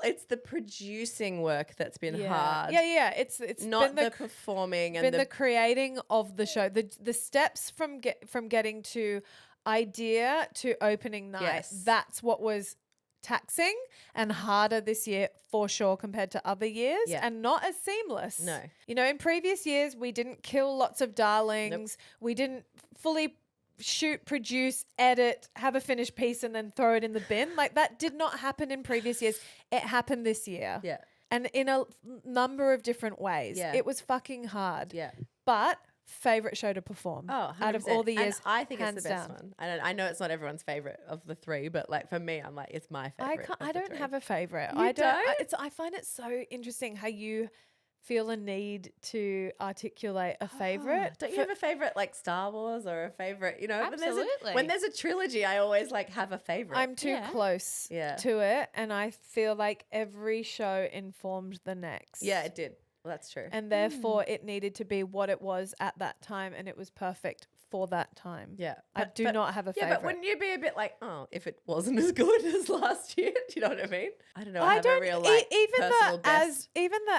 it's the producing work that's been hard. Yeah. It's Not been the performing and been the creating of the show. The steps from getting to idea to opening night. Yes. That's what was taxing and harder this year for sure compared to other years, Yeah. and not as seamless. No. You know, in previous years we didn't kill lots of darlings. We didn't fully shoot, produce, edit, have a finished piece and then throw it in the bin. Like that did not happen in previous years. It happened this year. Yeah. And in a number of different ways. Yeah. It was fucking hard. Yeah. But favorite show to perform Oh, 100%. out of all the years. And I think it's hands the best down. one. I know it's not everyone's favorite of the 3, but like for me, I'm like it's my favorite. I don't have a favorite. You I don't. don't? I find it so interesting how you feel a need to articulate a favorite. Don't you have a favorite like Star Wars or a favorite? You know, Absolutely. when there's a trilogy, I always like have a favorite. I'm too Yeah. close Yeah. to it, and I feel like every show informed the next. yeah, it did. Well, that's true. And therefore, it needed to be what it was at that time, and it was perfect for that time. yeah, I do not have a Yeah, favorite. but wouldn't you be a bit like, oh, if it wasn't as good as last year? Do you know what I mean? I don't know. I have a real like even personal the best.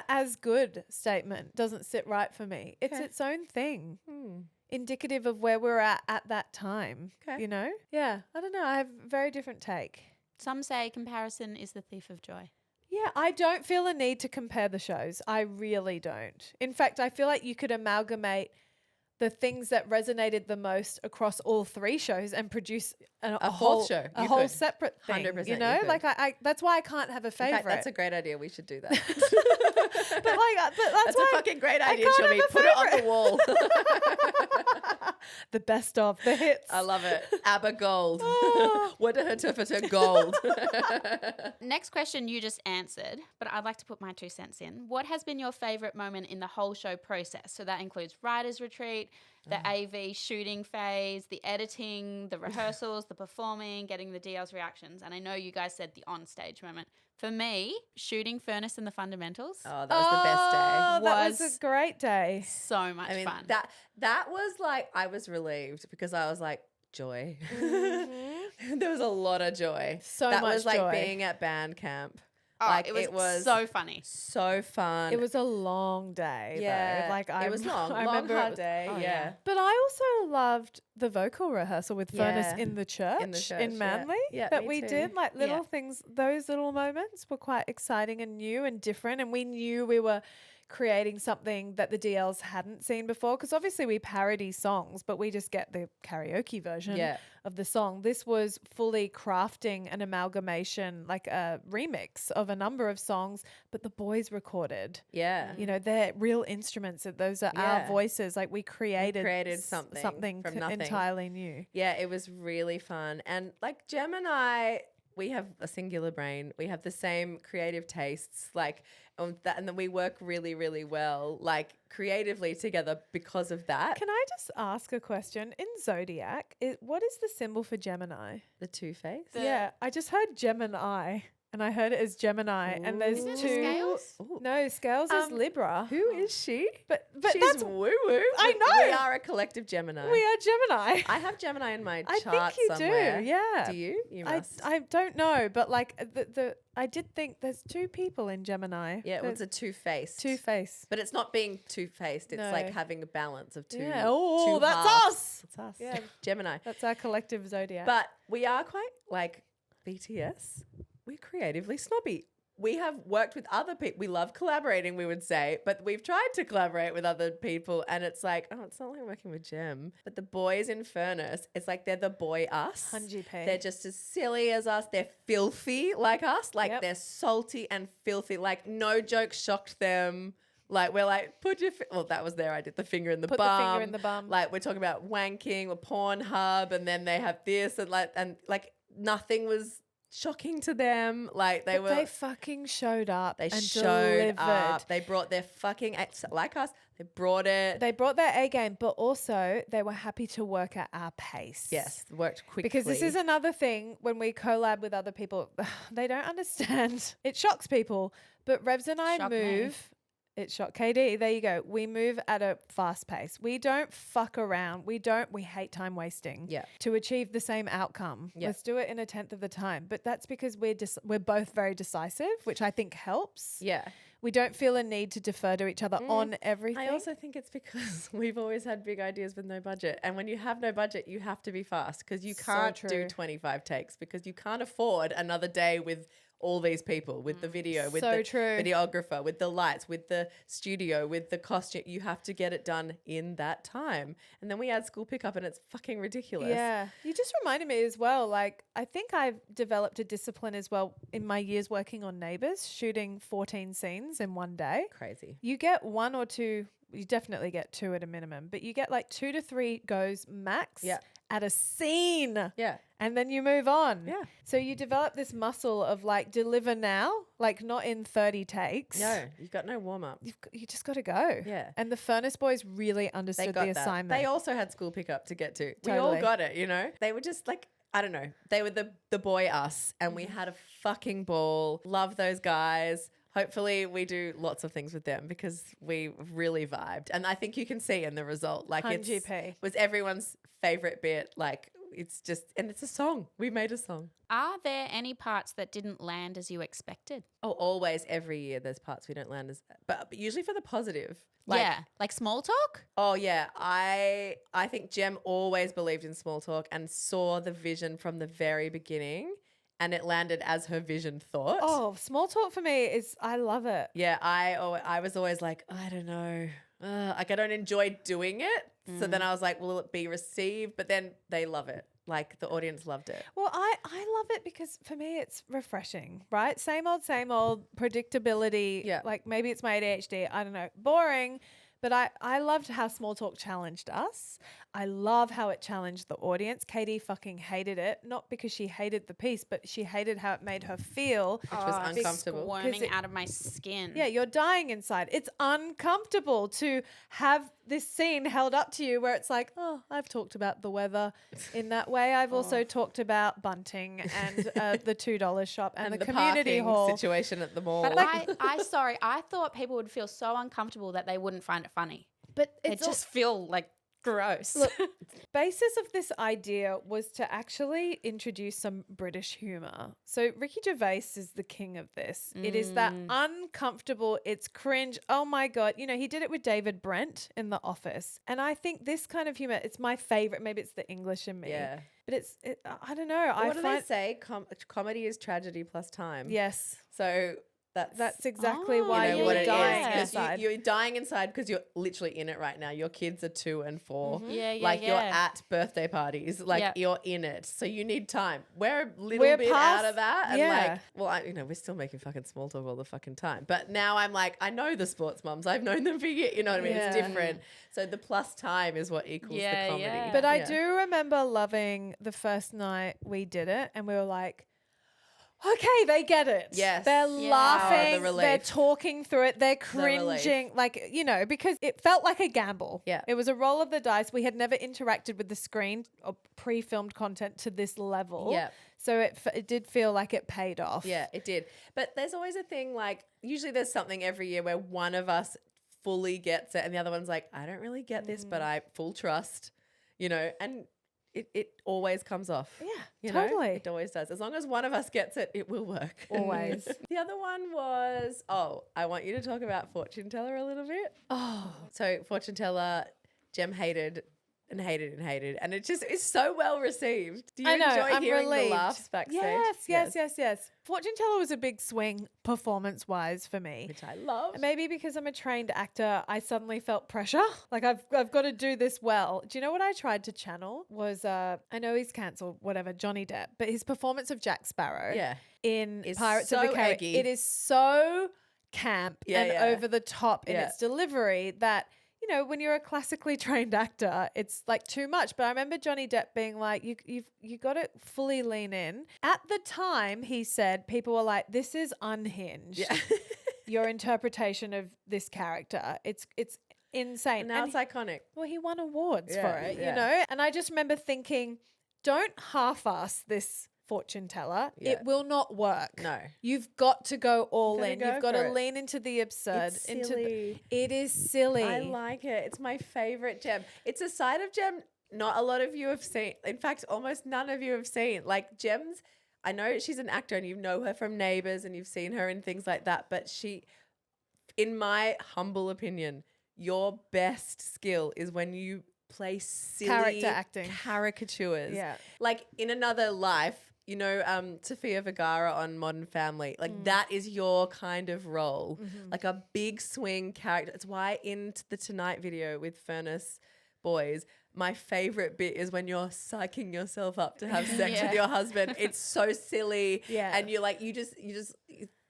as good statement doesn't sit right for me. It's Okay. its own thing. Hmm. Indicative of where we're at that time. Okay. You know? Yeah. I don't know. I have a very different take. Some say comparison is the thief of joy. Yeah, I don't feel a need to compare the shows. I really don't. In fact, I feel like you could amalgamate the things that resonated the most across all 3 shows and produce a fourth whole show. a You whole could. separate thing. 100% You you know, could. like I that's why I can't have a In favorite. fact, that's a great idea. We should do that. but that's That's why a fucking great I idea, can't Chummy. have a Put it on the favourite. wall. the best of the hits. I love it. ABBA gold. Oh. Wada gold. Next question you just answered, but I'd like to put my 2 cents in. What has been your favourite moment in the whole show process? So that includes writer's retreat, the AV shooting phase, the editing, the rehearsals, the performing, getting the DL's reactions. And I know you guys said the on-stage moment. For me, shooting Furnace and the Fundamentals, Oh, that was the best day. That was Was- a great day. so much I mean, fun. that was like, I was relieved because I was like, joy. There was a lot of joy. So that much was like joy. being at band camp. Oh, Like it was so funny. so fun. It was a long day. yeah, though. Like it was long, I long remember it hard was- day. oh, yeah. yeah. But I also loved the vocal rehearsal with Furnace Yeah. in the church In yeah. Manly Yeah, that me we too. did. Like little Yeah. things, those little moments were quite exciting and new and different. And we knew we were creating something that the DLs hadn't seen before, because obviously we parody songs, but we just get the karaoke version Yeah. of the song. This was fully crafting an amalgamation, like a remix of a number of songs, but the boys recorded. Yeah. You know, they're real instruments. Those are our Yeah. voices. Like we created something from nothing. entirely new. Yeah, it was really fun. And like Jem and I, we have a singular brain. We have the same creative tastes. Like and then we work really, really well, like creatively together because of that. Can I just ask a question? In Zodiac, what is the symbol for Gemini? The Two-Face. Yeah, I just heard Gemini, and I heard it as Gemini, and there's Isn't it two. the scales? Ooh. No, Scales is Libra. Who is she? But She's that's woo-woo. I know. We are a collective Gemini. we are Gemini. I have Gemini in my I chart think you somewhere. do. Yeah. Do you? You must. I don't know, but like I did think there's two people in Gemini. yeah, it's a two-faced. Two-face. But it's not being two-faced. It's like No. having a balance of two. Yeah. Oh, two that's halves. us. It's us. Yeah. Gemini. That's our collective zodiac. But we are quite like BTS. We're creatively snobby. We have worked with other people. We love collaborating, we would say, but we've tried to collaborate with other people, and it's like, oh, it's not like working with Jem. But the boys in Furnace, it's like they're the boy us. 100p. They're just as silly as us. They're filthy like us. Like Yep. they're salty and filthy. Like no joke shocked them. Like we're like, put your well, that was there. I did the finger in the Put bum. the finger in the bum. Like we're talking about wanking or Pornhub, and then they have this and like nothing was shocking to them. Like they But were. they fucking showed up. They and showed delivered. up. They brought their fucking like us. They brought it. They brought their A game, but also they were happy to work at our pace. yes, worked quickly. Because this is another thing when we collab with other people, they don't understand. It shocks people. But Revs and I Shocked me. move. It shocked KD. There you go. We move at a fast pace. We don't fuck around. We hate time wasting. Yeah. To achieve the same outcome. Yeah. Let's do it in a tenth of the time. But that's because we're both very decisive, which I think helps. yeah. We don't feel a need to defer to each other on everything. I also think it's because we've always had big ideas with no budget. And when you have no budget, you have to be fast because you So can't true. do 25 takes because you can't afford another day with all these people, with the video, with So the true. videographer, with the lights, with the studio, with the costume. You have to get it done in that time. And then we add school pickup and it's fucking ridiculous. Yeah. You just reminded me as well, like, I think I've developed a discipline as well in my years working on Neighbours, shooting 14 scenes in one day. Crazy. You get one or two, you definitely get two at a minimum, but you get like 2 to 3 goes max Yeah. at a scene. Yeah. And then you move on. Yeah. So you develop this muscle of like deliver now, like not in 30 takes. No, you've got no warm up. You just got to go. Yeah. And the Furnace Boys really They understood got the that. assignment. They also had school pickup to get to. We all Totally. got it, you know? They were just like, I don't know. They were the boy us and we had a fucking ball. Love those guys. Hopefully we do lots of things with them because we really vibed. And I think you can see in the result. Like it 100p. was everyone's favorite bit. Like it's just, and it's a song. We made a song. Are there any parts that didn't land as you expected? Oh, always, every year there's parts we don't land as, but usually for the positive. Yeah, like small talk? Oh yeah, I think Jem always believed in small talk and saw the vision from the very beginning, and it landed as her vision thought. Oh, small talk for me is, I love it. Yeah, I was always like, I don't know, like I don't enjoy doing it. So then I was like, will it be received? But then they love it. Like the audience loved it. Well, I love it because for me it's refreshing, right? Same old predictability. Yeah. Like maybe it's my ADHD. I don't know. Boring. But I loved how Small Talk challenged us. I love how it challenged the audience. Katie fucking hated it. Not because she hated the piece, but she hated how it made her feel. Which was uncomfortable. Squirming it- out of my skin. Yeah, you're dying inside. It's uncomfortable to have this scene held up to you where it's like, oh, I've talked about the weather in that way. I've also talked about bunting and the $2 shop and, the community parking hall. situation at the mall. But I thought people would feel so uncomfortable that they wouldn't find it funny. But They it's just feel like Gross. Look, basis of this idea was to actually introduce some British humor. So Ricky Gervais is the king of this. It is that uncomfortable, it's cringe. Oh my God. You know, he did it with David Brent in The Office. And I think this kind of humor, it's my favorite. Maybe it's the English in me. Yeah. But I don't know. What do they say? Comedy is tragedy plus time. Yes. So That's exactly Oh, why you know you're what it dying is, 'cause inside. You're dying inside because you're literally in it right now. Your kids are 2 and 4. Yeah, yeah, Like you're yeah. at birthday parties. Like Yep. you're in it. So you need time. We're a little We're bit past- out of that. And yeah. we're still making fucking small talk all the fucking time. But now I'm like, I know the sports mums. I've known them for years. You know what I mean? It's Yeah. different. So the plus time is what equals Yeah, the comedy. yeah. But I Yeah. do remember loving the first night we did it, and we were like, okay, they get it. Yes. They're Yeah. laughing, Oh, the they're relief. talking through it, they're relief. cringing, like, you know, because it felt like a gamble. Yeah. It was a roll of the dice. We had never interacted with the screen or pre-filmed content to this level. Yeah. So it did feel like it paid off. Yeah, it did. But there's always a thing like, usually there's something every year where one of us fully gets it and the other one's like, I don't really get this, but I full trust, you know, and it always comes off. Yeah, You know? totally. It always does. As long as one of us gets it, it will work. Always. The other one was, I want you to talk about fortune teller a little bit. Oh, So fortune teller, Jem hated and hated and hated. And it just is so well received. Do you I know, enjoy I'm hearing relieved. the laughs backstage? Yes. Fortune teller was a big swing performance-wise for me. Which I love. Maybe because I'm a trained actor, I suddenly felt pressure. Like I've got to do this well. Do you know what I tried to channel was I know he's cancelled, whatever, Johnny Depp, but his performance of Jack Sparrow Yeah. in It's Pirates of so the Caribbean. eggy. It is so camp Yeah, and yeah. over the top in Yeah. its delivery that, you know, when you're a classically trained actor, it's like too much. But I remember Johnny Depp being like, you got to fully lean in. At the time, he said, people were like, this is unhinged. Yeah. Your interpretation of this character. It's insane. And now And it's iconic. well, he won awards Yeah, for it, yeah. you know? And I just remember thinking, don't half-ass this fortune teller. Yeah. It will not work. No. You've got to go all Gotta in. go You've got for to it. lean into the absurd. It's into silly. it is silly. I like it. It's my favorite Jem. It's a side of Jem not a lot of you have seen. In fact, almost none of you have seen. Like Jem's, I know she's an actor and you know her from Neighbours and you've seen her in things like that. But she, in my humble opinion, your best skill is when you play silly Character acting. caricatures. Yeah. Like in another life, you know, Sofia Vergara on Modern Family, like that is your kind of role, like a big swing character. It's why in the Tonight video with Furnace Boys, my favorite bit is when you're psyching yourself up to have sex with your husband. It's so silly. Yeah. And you're like, you just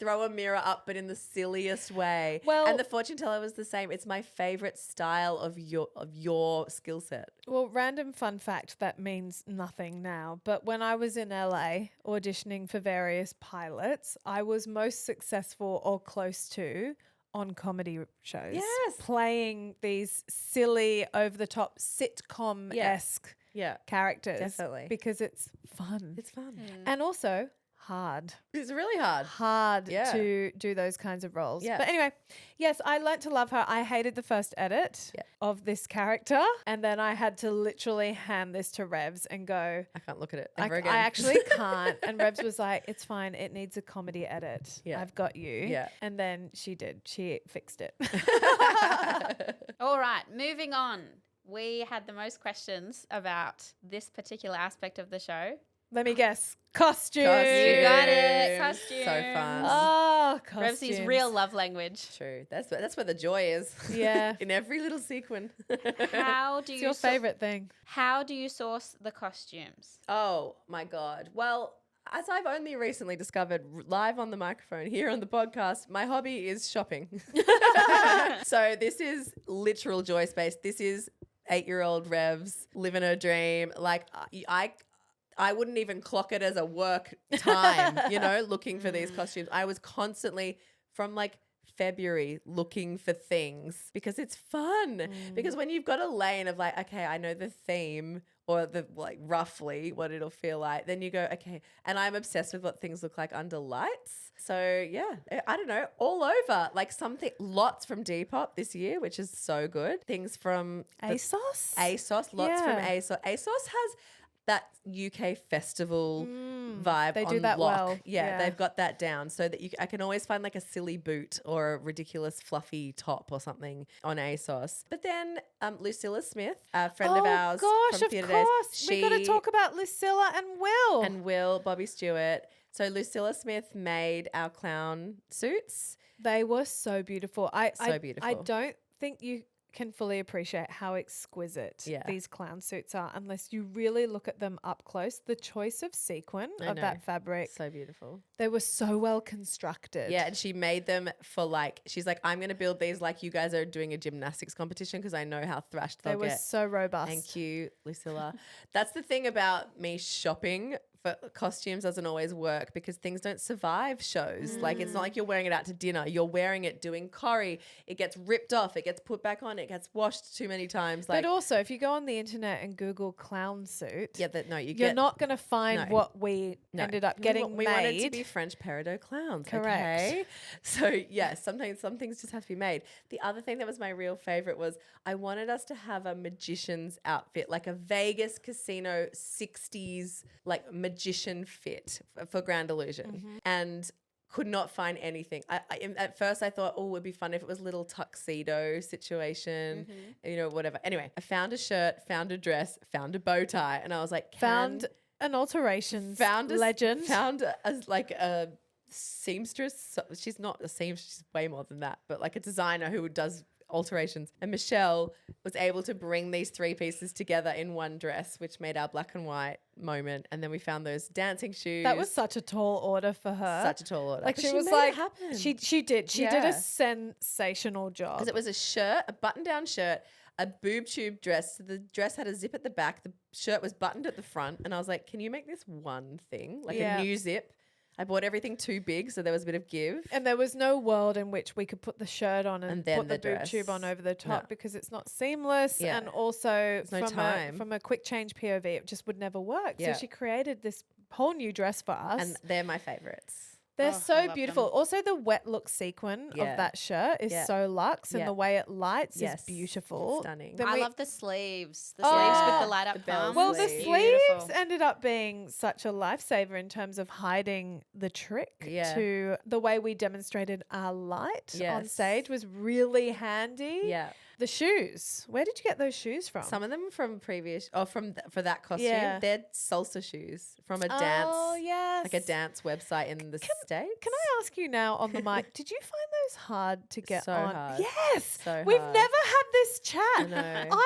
throw a mirror up, but in the silliest way. Well- and the fortune teller was the same. It's my favorite style of your skill set. Well, random fun fact that means nothing now, but when I was in LA auditioning for various pilots, I was most successful or close to on comedy shows. Yes. Playing these silly, over the top sitcom-esque Yeah. characters. Definitely. Because it's fun. It's fun. And also hard. It's really hard. Hard Yeah. to do those kinds of roles. Yeah. But anyway, yes, I learnt to love her. I hated the first edit Yeah. of this character. And then I had to literally hand this to Revs and go, I can't look at it I, ever I again. actually can't. And Revs was like, it's fine. It needs a comedy edit. Yeah. I've got you. Yeah. And then she did. She fixed it. All right, moving on. We had the most questions about this particular aspect of the show. Let me guess. Costume. You got it. Costume. So Costumes. fun. Oh, costumes. Revsy's real love language. True. That's where the joy is. Yeah. In every little sequin. How do It's you your favorite thing. How do you source the costumes? Oh my God. Well, as I've only recently discovered live on the microphone here on the podcast, my hobby is shopping. So this is literal joy space. This is 8-year-old Revs living her dream. Like I wouldn't even clock it as a work time, you know, looking for these costumes. I was constantly from like February looking for things because it's fun. Because when you've got a lane of like, okay, I know the theme or the like roughly what it'll feel like, then you go, okay. And I'm obsessed with what things look like under lights. So yeah, I don't know, all over. Like lots from Depop this year, which is so good. Things from ASOS? ASOS, lots from Yeah. ASOS. ASOS has that UK festival vibe. They do on that lock. well. Yeah, Yeah. they've got that down so that I can always find like a silly boot or a ridiculous fluffy top or something on ASOS. But then Lucilla Smith, a friend of ours gosh, from of Theatre course. Days, We got to talk about Lucilla and Will. and Will, Bobby Stewart. So Lucilla Smith made our clown suits. They were so beautiful. I beautiful. don't think you can fully appreciate how exquisite Yeah. these clown suits are unless you really look at them up close. The choice of sequin I of know. that fabric, So beautiful. they were so well constructed. Yeah, and she made them for like, she's like, I'm going to build these like you guys are doing a gymnastics competition because I know how thrashed They they'll were get. so robust. Thank you, Lucilla. That's the thing about me shopping for costumes doesn't always work because things don't survive shows. Like it's not like you're wearing it out to dinner. You're wearing it doing choreo. It gets ripped off. It gets put back on. It gets washed too many times. Like But also, if you go on the internet and Google clown suit, yeah, no, you're not going to find No. what we ended up getting we made. wanted to be French peridot clowns. Correct. Okay? So yeah, sometimes some things just have to be made. The other thing that was my real favorite was I wanted us to have a magician's outfit, like a Vegas casino 60s like magician fit for Grand Illusion, and could not find anything. At first I thought, oh, it would be fun if it was a little tuxedo situation, you know, whatever. Anyway, I found a shirt, found a dress, found a bow tie, and I was like, Found an alterations legend. Found a seamstress. She's not a seamstress, she's way more than that, but like a designer who does alterations. And Michelle was able to bring these three pieces together in one dress, which made our black and white moment. And then we found those dancing shoes. That was such a tall order for her. such a tall order. Like But she was made like, it happen. she did. She did Yeah. a sensational job. Because it was a shirt, a button-down shirt, a boob tube dress. So the dress had a zip at the back. The shirt was buttoned at the front. And I was like, can you make this one thing? Like Yeah. a new zip. I bought everything too big, so there was a bit of give. And there was no world in which we could put the shirt on and then put the the boob dress. tube on over the top No. because it's not seamless. Yeah. And also no time. from a quick change POV, it just would never work. Yeah. So she created this whole new dress for us. And they're my favorites. They're Oh, I so love beautiful. them. Also, the wet look sequin Yeah. of that shirt is Yeah. so luxe, and Yeah. the way it lights Yes. is beautiful. Stunning. Then I we- love the sleeves. The Oh, sleeves with the light up the bell bums. Well, the sleeves. sleeves ended up being such a lifesaver in terms of hiding the trick Yeah. to the way we demonstrated our light on Yes. stage was really handy. Yeah. The shoes. Where did you get those shoes from? Some of them from for that costume. Yeah. They're salsa shoes from a dance, Oh, yes. like a dance website in the States. Can I ask you now on the mic, did you find those hard to get So on? hard. Yes. So We've hard. never had this chat. know.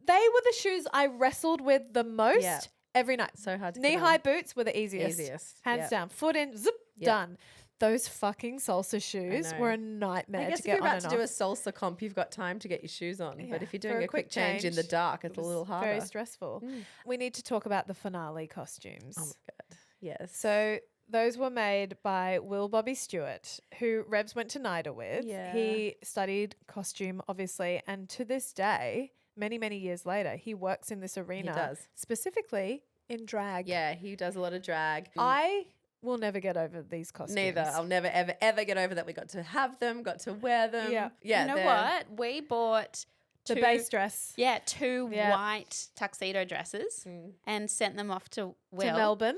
They were the shoes I wrestled with the most Yeah. every night. So hard to get Knee-high on. boots were the easiest. Hands Yep. down. Foot in, zip, Yep. done. Those fucking salsa shoes know. were a nightmare I guess to if get you're on about and to off. do a salsa comp, you've got time to get your shoes on. Yeah, But if you're for doing a quick change in the dark, it's a was little harder. Very stressful. We need to talk about the finale costumes. Oh my god. Yes. So those were made by Will Bobby Stewart, who Rebs went to NIDA with. Yeah. He studied costume, obviously, and to this day, many, many years later, he works in this arena. does. Specifically in drag. yeah, he does a lot of drag. I will never get over these costumes. Neither. I'll never ever ever get over that we got to have them, got to wear them. Yeah. Yeah. You know they're- what? We bought The two- base dress Yeah, two Yeah. white tuxedo dresses and sent them off to Will. to Melbourne.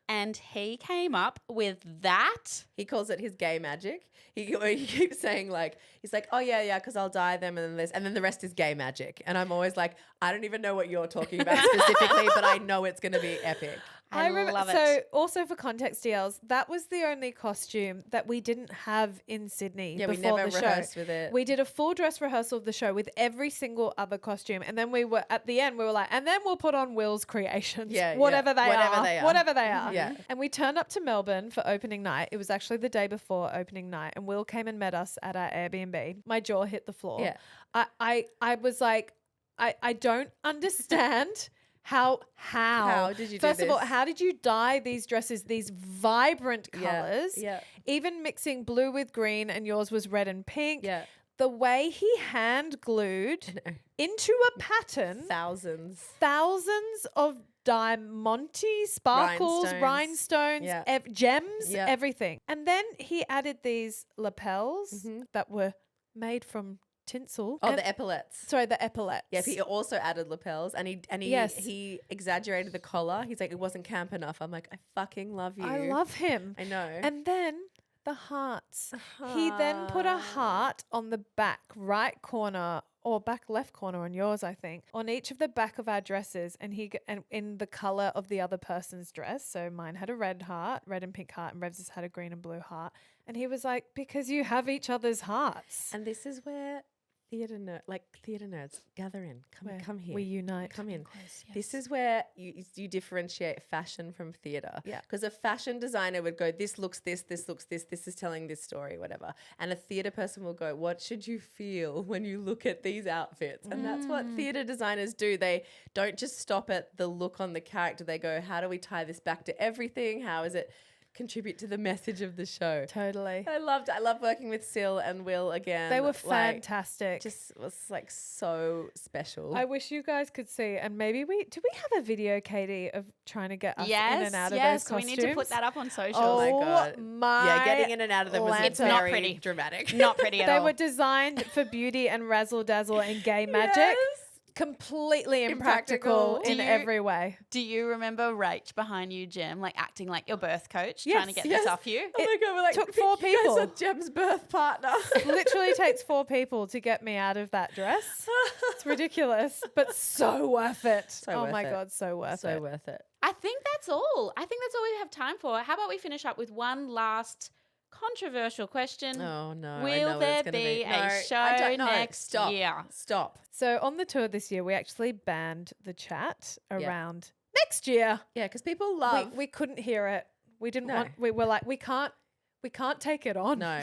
And he came up with that. He calls it his gay magic. He keeps saying like, he's like, oh yeah, because I'll dye them and then the rest is gay magic. And I'm always like, I don't even know what you're talking about specifically, but I know it's going to be epic. I love it. So, also for context, DLs, that was the only costume that we didn't have in Sydney. Yeah, we before never the rehearsed show. with it. We did a full dress rehearsal of the show with every single other costume, and then we were at the end. We were like, and then we'll put on Will's creations, Yeah, whatever they whatever are, they are. whatever they are. Yeah. And we turned up to Melbourne for opening night. It was actually the day before opening night, and Will came and met us at our Airbnb. My jaw hit the floor. Yeah. I was like, I don't understand. How did you do First of all, this? how did you dye these dresses, these vibrant Yeah, colors? yeah. Even mixing blue with green, and yours was red and pink. Yeah. the way he hand glued into a pattern Thousands. thousands of diamante sparkles, rhinestones, Yeah. gems, Yeah. everything. And then he added these lapels that were made from tinsel. Oh, And- the epaulets. sorry, the epaulets. Yeah, he also added lapels, and he Yes. he exaggerated the collar. He's like, it wasn't camp enough. I'm like, I fucking love you. I love him. I know. And then the hearts. He then put a heart on the back right corner or back left corner on yours, I think, on each of the back of our dresses, and and in the color of the other person's dress. So mine had a red heart, red and pink heart, and Rev's had a green and blue heart. And he was like, because you have each other's hearts. And this is where theater nerds gather in. Come here. We unite. Come in. This is where you differentiate fashion from theater. Yeah. Because a fashion designer would go, this looks this looks this is telling this story, whatever. And a theater person will go, what should you feel when you look at these outfits? And that's what theater designers do. They don't just stop at the look on the character. They go, how do we tie this back to everything? How is it contribute to the message of the show? Totally. I loved working with Sil and Will again. They were Like, fantastic. just was like so special. I wish you guys could see, and maybe we have a video, Katie, of trying to get us in Yes, and out of yes, those costumes. we need to put that up on socials. Oh my God. my yeah, getting in and out of them was Lanta. It's not very pretty. dramatic. Not pretty at They all. were designed for beauty and razzle dazzle and gay magic. Yes. Completely impractical Impractical. in Do you- every way. Do you remember Rach behind you, Jem, like acting like your birth coach, Yes, trying to get yes. this off you? Oh my God, we're like, took 4 You people. guys are Jem's birth partner. Literally takes 4 people to get me out of that dress. It's ridiculous, but so worth it. So oh worth my it. God, so worth So it. worth it. I think that's all. I think that's all we have time for. How about we finish up with one last controversial question? Oh no. I Will know what there it's gonna be No, a I show don't know. next Stop. year? Stop. So on the tour this year, we actually banned the chat Yeah. around next year. Yeah, because people love. We couldn't hear it. We didn't No. want. We were like, we can't take it on. No.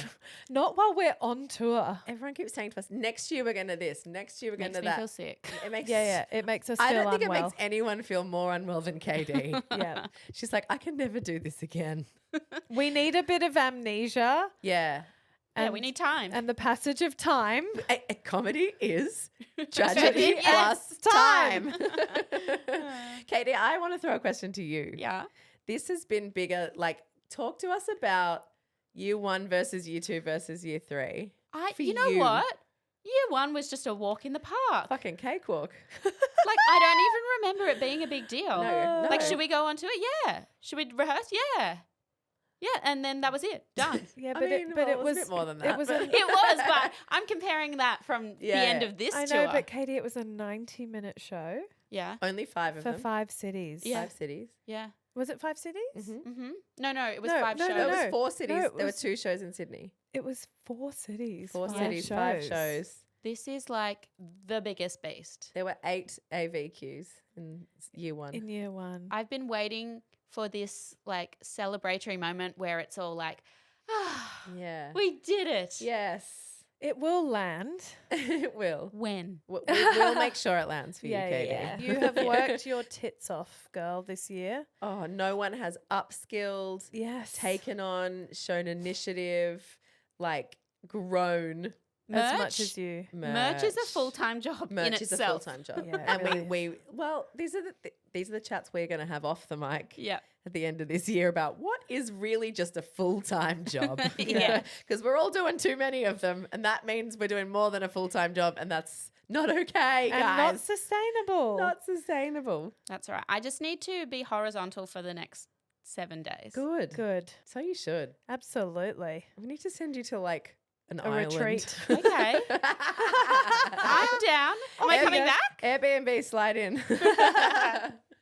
Not while we're on tour. Everyone keeps saying to us, next year we're going to this, next year we're going Makes to me that. feel sick. It makes Yeah. It makes us feel I don't think unwell. it makes anyone feel more unwell than KD. Yeah. She's like, I can never do this again. We need a bit of amnesia. Yeah. Yeah, we need time. And the passage of time. A comedy is tragedy Yes. plus time. Katie, I want to throw a question to you. yeah. This has been bigger. Like, talk to us about year 1 versus year 2 versus year 3. For You know you. what? Year 1 was just a walk in the park. Fucking cakewalk. Like, I don't even remember it being a big deal. No. Like, should we go on to it? Yeah. Should we rehearse? Yeah. Yeah, and then that was it. Done. Yeah, I but mean, it well, was a bit more than that. It was but- a, It was, but I'm comparing that from the Yeah. end of this I tour. know, but Katie, it was a 90-minute show yeah. only 5 of for them. 5 cities. Yeah. 5 cities. Yeah. Was it 5 cities? Mhm. Mm-hmm. No, it was No, 5 no, shows. No, it no. was 4 cities. it There were was- 2 shows in Sydney. It was 4 cities. 4 5 cities, 5 shows. This is like the biggest beast. There were 8 AVQs in year 1. In year 1. I've been waiting for this like celebratory moment where it's all like, Yeah. we did it. Yes. It will land. It will. When? We'll make sure it lands for you, Katie. You have worked your tits off, girl, this year. Oh, no one has upskilled, Yes. taken on, shown initiative, like grown. as much Merch? as you. Merch is a full-time job in Merch is a itself. full-time job. Yeah, it and really we well, these are the chats we're going to have off the mic. Yeah. At the end of this year about what is really just a full-time job. Yeah. Because we're all doing too many of them, and that means we're doing more than a full-time job, and that's not okay, And guys. not sustainable. Not sustainable. That's right. I just need to be horizontal for the next 7 days. Good. Good. So you should. Absolutely. We need to send you to like an A island. retreat. Okay. I'm down. Am I coming back? Airbnb, slide in.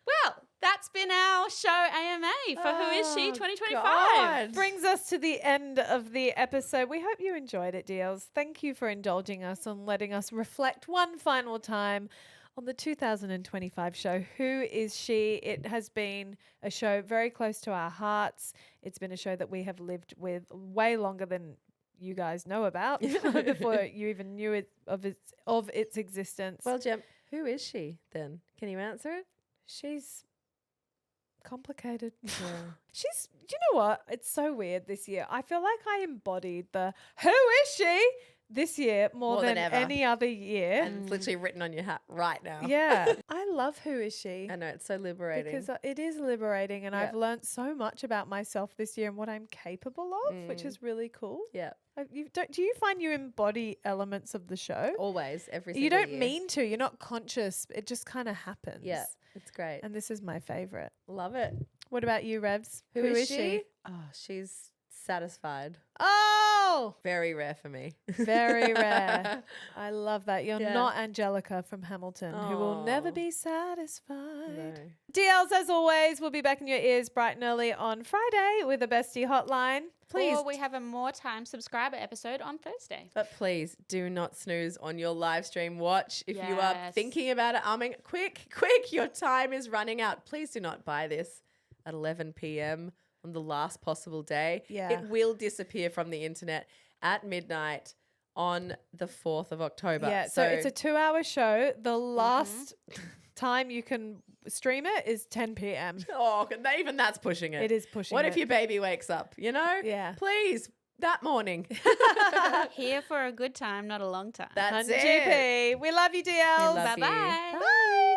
Well, that's been our show AMA for Who Is She Oh, 2025. God. Brings us to the end of the episode. We hope you enjoyed it, dears. Thank you for indulging us and letting us reflect one final time on the 2025 show, Who Is She? It has been a show very close to our hearts. It's been a show that we have lived with way longer than you guys know about before you even knew it of its existence. Well, Jem, who is she then? Can you answer it? she's complicated. She's, you know what? It's so weird this year. I feel like I embodied the who is she this year more More than than ever. any other year. And it's literally written on your hat right now. Yeah. I love Who Is She? I know, it's so liberating. Because it is liberating, and Yeah. I've learned so much about myself this year and what I'm capable of, which is really cool. Yeah. Do you find you embody elements of the show? Always, every single You don't year. mean to. You're not conscious. It just kind of happens. Yeah, it's great. And this is my favorite. Love it. What about you, Revs? Who is she? Oh, she's satisfied. Oh, Very rare for me. very rare. I love that. You're Yeah. not Angelica from Hamilton, who will never Aw. be satisfied. No. DLs, as always, will be back in your ears bright and early on Friday with a Bestie hotline. Please. Or we have a more time subscriber episode on Thursday. But please do not snooze on your live stream watch. If you are Yes. thinking about it, quick, your time is running out. Please do not buy this at 11 p.m. on the last possible day. Yeah. It will disappear from the internet at midnight on the 4th of October. Yeah, so it's a 2-hour show. The last Mm-hmm. time you can stream it is 10 p.m. Oh, even that's pushing it. It is pushing What it. if your baby wakes up, you know? Yeah. Please, that morning. Here for a good time, not a long time. That's 100 it. GP. We love you, DLs. love you. Bye-bye. Bye.